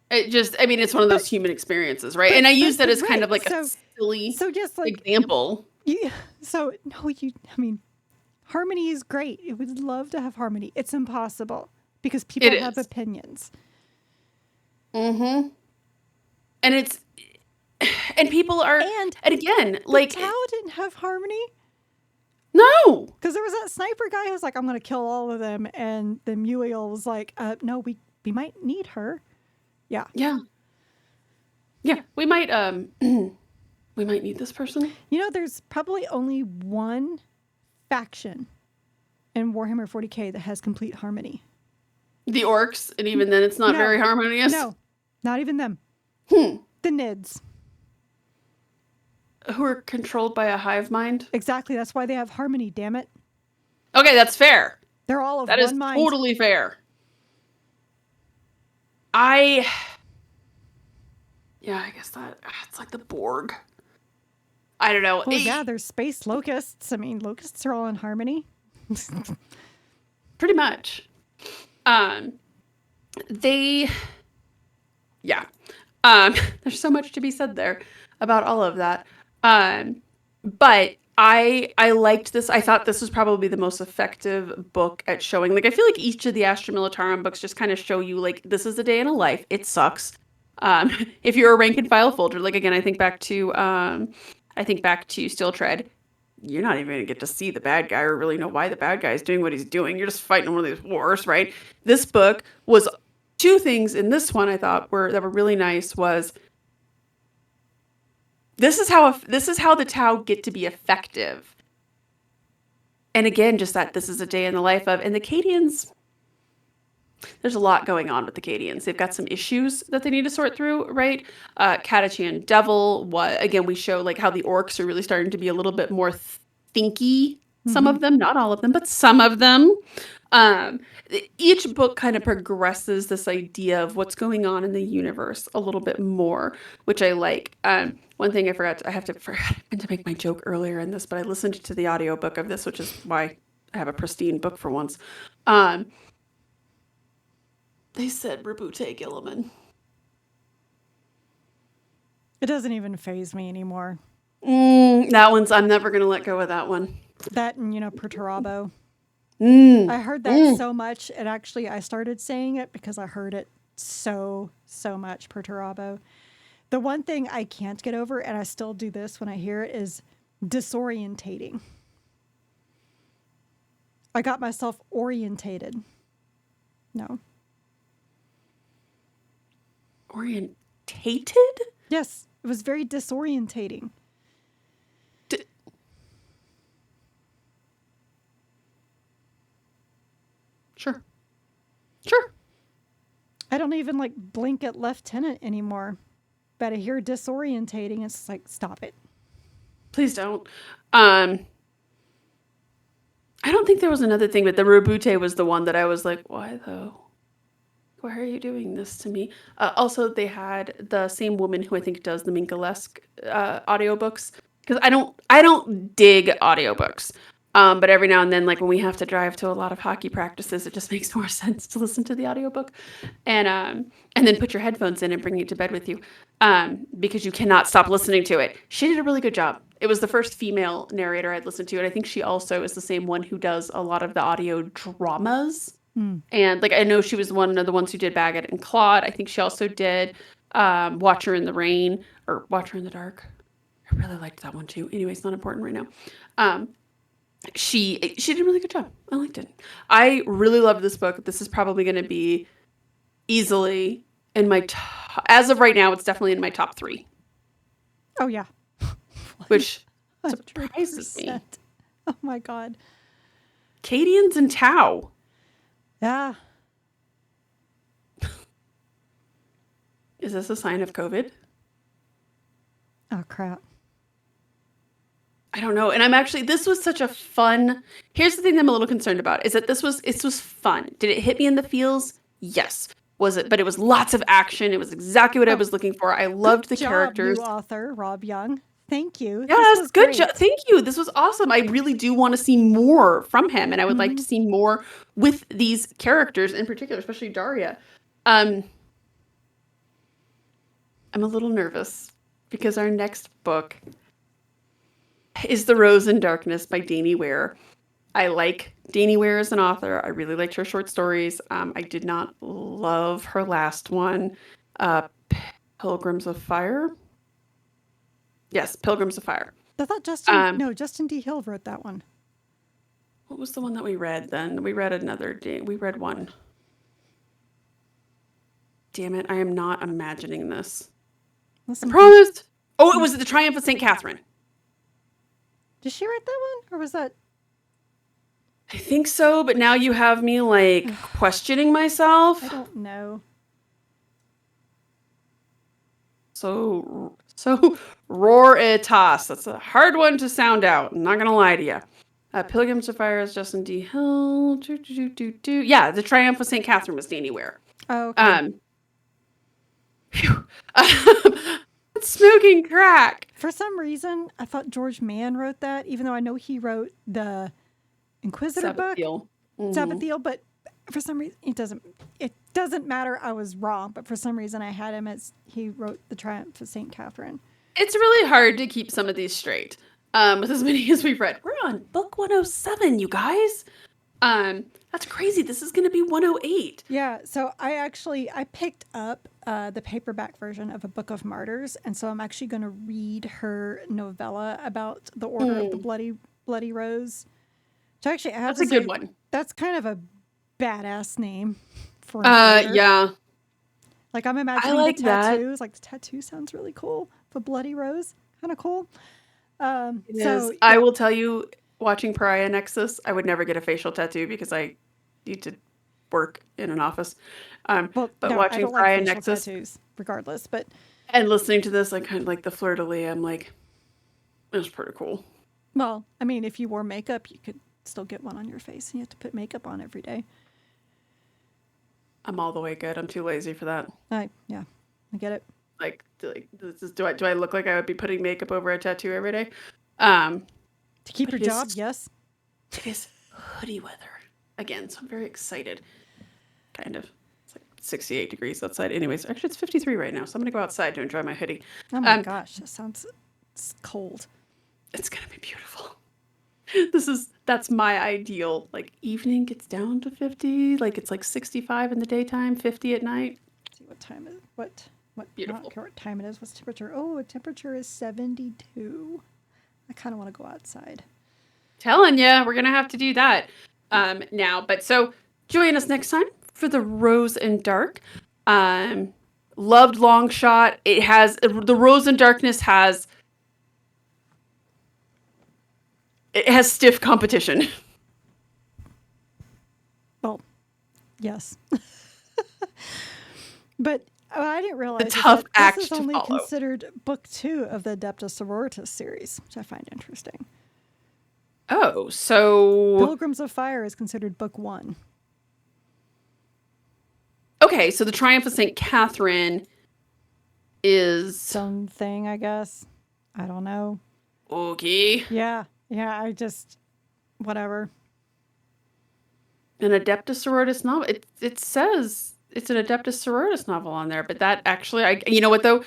It's one of those human experiences, right? And I use that as kind of like a silly example. Harmony is great. It would love to have harmony. It's impossible because people have opinions. Mm-hmm. And people are, and again, like Tao didn't have harmony. No, because there was that sniper guy who was like, "I'm going to kill all of them," and then Muriel was like, "No, we might need her." Yeah. We might we might need this person. There's probably only one faction in Warhammer 40k that has complete harmony. The orcs, and even then it's not very harmonious. No, not even them. The Nids. Who are controlled by a hive mind. Exactly. That's why they have harmony, damn it. Okay, that's fair. They're all of one mind. That is totally fair. I guess that it's like the Borg. I don't know. Well, yeah, there's space locusts. I mean, locusts are all in harmony. Pretty much. There's so much to be said there about all of that. But I liked this. I thought this was probably the most effective book at showing. Like, I feel like each of the Astra Militarum books just kind of show you, like, this is a day in a life. It sucks. If you're a rank and file folder, like, again, I think back to Steel Tread. You're not even going to get to see the bad guy or really know why the bad guy is doing what he's doing. You're just fighting one of these wars, right? This book was two things in this one I thought that were really nice was this is how the Tau get to be effective. And again, just that this is a day in the life of, and the Cadians, there's a lot going on with the Cadians. They've got some issues that they need to sort through, right? Catachan Devil, again, we show like how the orcs are really starting to be a little bit more thinky. Some of them, not all of them, but some of them. Each book kind of progresses this idea of what's going on in the universe a little bit more, which I like. One thing I forgot to make my joke earlier in this, but I listened to the audiobook of this, which is why I have a pristine book for once. They said Rabute Gilliman. It doesn't even faze me anymore. I'm never going to let go of that one. That and, Perturabo. I heard that so much, and actually I started saying it because I heard it so much, Perturabo. The one thing I can't get over, and I still do this when I hear it, is disorientating. I got myself orientated. No. Orientated? Yes, it was very disorientating. Sure. I don't even blink at Lieutenant anymore. But I hear disorientating. It's like, stop it. Please don't. I don't think there was another thing, but the Rabute was the one that I was like, why though? Why are you doing this to me? Also, they had the same woman who I think does the Minkalesque audiobooks. Because I don't dig audiobooks. But every now and then, like when we have to drive to a lot of hockey practices, it just makes more sense to listen to the audiobook. And then put your headphones in and bring it to bed with you. Because you cannot stop listening to it. She did a really good job. It was the first female narrator I'd listened to. And I think she also is the same one who does a lot of the audio dramas. And I know she was one of the ones who did Bagot and Claude. I think she also did Watcher in the Rain or Watcher in the Dark. I really liked that one too. Anyway, it's not important right now. She did a really good job. I liked it. I really loved this book. This is probably going to be easily in my as of right now, it's definitely in my top 3. Oh yeah. Which surprises me. Oh my God. Cadians and Tau. Yeah. Is this a sign of COVID? Oh crap. I don't know. And this was such a fun. Here's the thing that I'm a little concerned about is that this was fun. Did it hit me in the feels? Yes. Was it? But it was lots of action. It was exactly what I Oh, was looking for. I good loved the job, characters. new author Rob Young. Thank you. This Yes, was good job. great. Thank you. This was awesome. I really do want to see more from him, and I would like to Mhm. see more with these characters in particular, especially Daria. Um, I'm a little nervous because our next book is The Rose in Darkness by Dani Ware. I like Dani Ware as an author. I really liked her short stories. I did not love her last one, uh, Pilgrims of Fire. Yes, Pilgrims of Fire. I thought Um, Justin D. Hill wrote that one. what was the one that we read then? We read another day. We read one. Damn it, I am not imagining this. I Listen, promised. Oh, it was The Triumph of St. Catherine. did she write that one? Or was that? I think so, but now you have me like questioning myself. I don't know. So roar et toss. That's a hard one to sound out. I'm not gonna lie to you. Pilgrims of Fire is Justin D. Hill. Yeah, The Triumph of St. Catherine was Dani Ware. Oh, okay. Phew. Smoking crack. For some reason, I thought George Mann wrote that, even though I know he wrote the Inquisitor book, Sabathiel, but for some reason it doesn't matter. I was wrong, but for some reason I had him as he wrote The Triumph of St. Catherine. It's really hard to keep some of these straight. With as many as we've read. We're on book 107, you guys. That's crazy. This is gonna be 108. Yeah, so I picked up the paperback version of A Book of Martyrs, and so I'm actually going to read her novella about the Order of the Bloody Rose. So actually, I have That's to a say, good one. that's kind of a badass name for an order. Yeah. Like I'm imagining like the that. tattoos. Like the tattoo sounds really cool. The Bloody Rose, kind of cool. It So is. I will tell you, watching Pariah Nexus, I would never get a facial tattoo because I need to work in an office. well, But no, I watching don't like Pariah facial Nexus tattoos, regardless. But and listening to this, I kind of like the fleur de lis. I'm like, it's pretty cool. well, I mean, if you wore makeup, you could still get one on your face, and you have to put makeup on every day. I'm all the way good. I'm too lazy for that. Yeah, I get it. Do I look like I would be putting makeup over a tattoo every day? To keep But your it is- job, yes. It is hoodie weather again, so I'm very excited. Kind of. It's like 68 degrees outside. Anyways, actually it's 53 right now, so I'm gonna go outside to enjoy my hoodie. Oh my gosh, that sounds cold. It's gonna be beautiful. That's my ideal. Like evening gets down to 50, like it's like 65 in the daytime, 50 at night. Let's see what time is what Beautiful. I don't care what time it is. What's the temperature? Oh, the temperature is 72. I kind of want to go outside. Telling you, we're gonna have to do that now. But so join us next time for The Rose in Dark. Loved Longshot. It has The Rose in Darkness has stiff competition. Well, yes. But I didn't realize tough that act this is to only follow. considered book 2 of the Adeptus Sororitas series, which I find interesting. Oh, so Pilgrims of Fire is considered book 1. okay. So The Triumph of St. Catherine is Some thing, I guess. I don't know. okay. Yeah, I just whatever. An Adeptus Sororitas novel. It says it's an Adeptus Sororitas novel on there, but that actually, you know what though?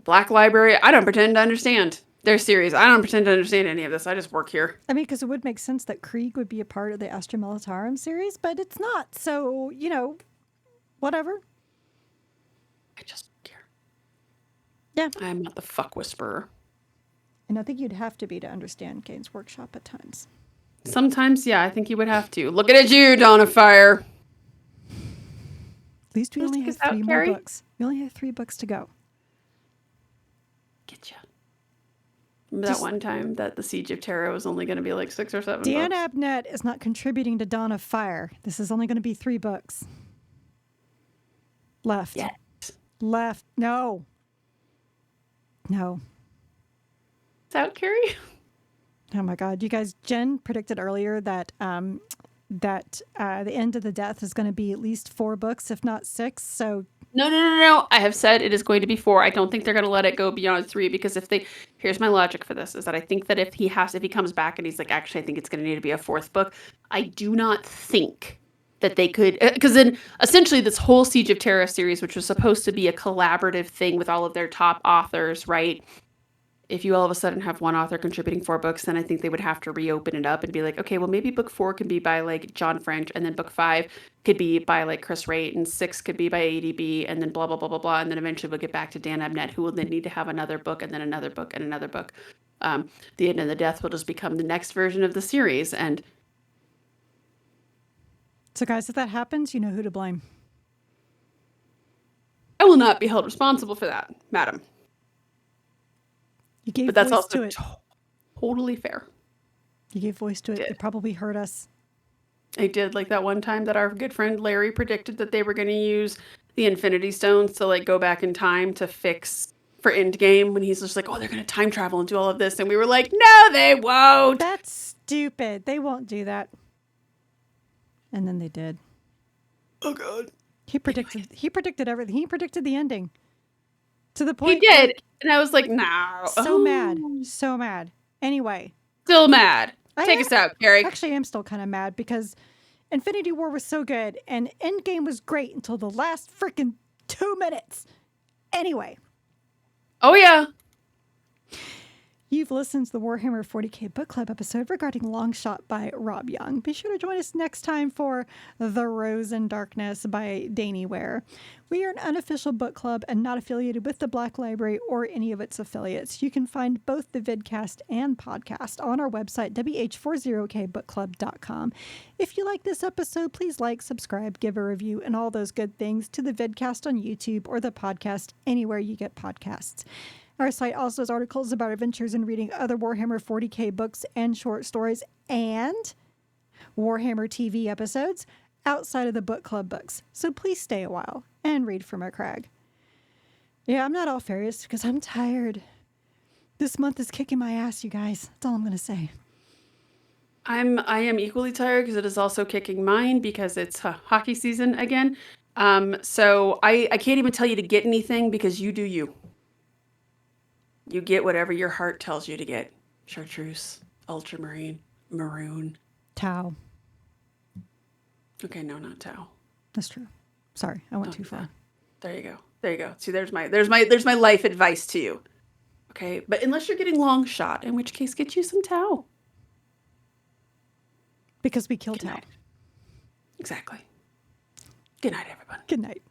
Black Library. I don't pretend to understand their series. I don't pretend to understand any of this. I just work here. I mean, because it would make sense that Krieg would be a part of the Astra Militarum series, but it's not. So, whatever. I just don't care. Yeah. I am not the fuck whisperer. And I think you'd have to be to understand Gaines Workshop at times. Sometimes, yeah, I think you would have to. Look at you, Dawn of Fire. At least we only have 3 more Carrie? books. We only have 3 books to go. Get ya. Remember that one time that the Siege of Terra was only going to be like 6 or 7 Dan books? Abnett is not contributing to Dawn of Fire. This is only going to be 3 books. Left. Yeah. Left. No. Is out, Carrie? Oh my God. You guys, Jen predicted earlier that the end of the death is going to be at least 4 books, if not 6. So No. I have said it is going to be 4. I don't think they're going to let it go beyond 3 because here's my logic for this is that I think that if he comes back and he's like, actually, I think it's going to need to be a 4th book. I do not think that they could, because then essentially this whole Siege of Terra series, which was supposed to be a collaborative thing with all of their top authors, right? If you all of a sudden have one author contributing 4 books, then I think they would have to reopen it up and be like, okay, well, maybe book 4 can be by like John French, and then book 5 could be by like Chris Wright, and 6 could be by ADB, and then blah, blah, blah, blah, blah. And then eventually we'll get back to Dan Abnett, who will then need to have another book, and then another book, and another book. The End and the Death will just become the next version of the series. And so guys, if that happens, you know who to blame. I will not be held responsible for that, madam. You gave but that's voice also to it. Totally fair. You gave voice to it. It probably hurt us. I did, like that one time that our good friend Larry predicted that they were going to use the Infinity Stones to like go back in time to fix for Endgame, when he's just like, oh, they're going to time travel and do all of this. And we were like, no, they won't. That's stupid. They won't do that. And then they did. Oh, God. He predicted everything. He predicted the ending. To the point. He did. And I was like, no. So mad. So mad. Anyway. Still mad. Take us out, Carrie. Actually, I'm still kind of mad because Infinity War was so good and Endgame was great until the last freaking 2 minutes. Anyway. Oh, yeah. You've listened to the Warhammer 40k Book Club episode regarding Longshot by Rob Young. Be sure to join us next time for The Rose in Darkness by Danny Ware. We are an unofficial book club and not affiliated with the Black Library or any of its affiliates. You can find both the vidcast and podcast on our website, WH40kbookclub.com. If you like this episode, please like, subscribe, give a review, and all those good things to the vidcast on YouTube or the podcast anywhere you get podcasts. Our site also has articles about adventures in reading other Warhammer 40k books and short stories and Warhammer TV episodes outside of the book club books. So please stay a while and read from a crag. Yeah, I'm not all furious because I'm tired. This month is kicking my ass, you guys. That's all I'm going to say. I am equally tired because it is also kicking mine because it's hockey season again. So I can't even tell you to get anything because you do you. You get whatever your heart tells you to get. Chartreuse, ultramarine, maroon. Tau. Okay, no, not Tau. That's true. Sorry, I went too far. There you go. See, there's my life advice to you. Okay, but unless you're getting Longshot, in which case get you some Tau. Because we kill Tau. Exactly. Good night, everyone. Good night.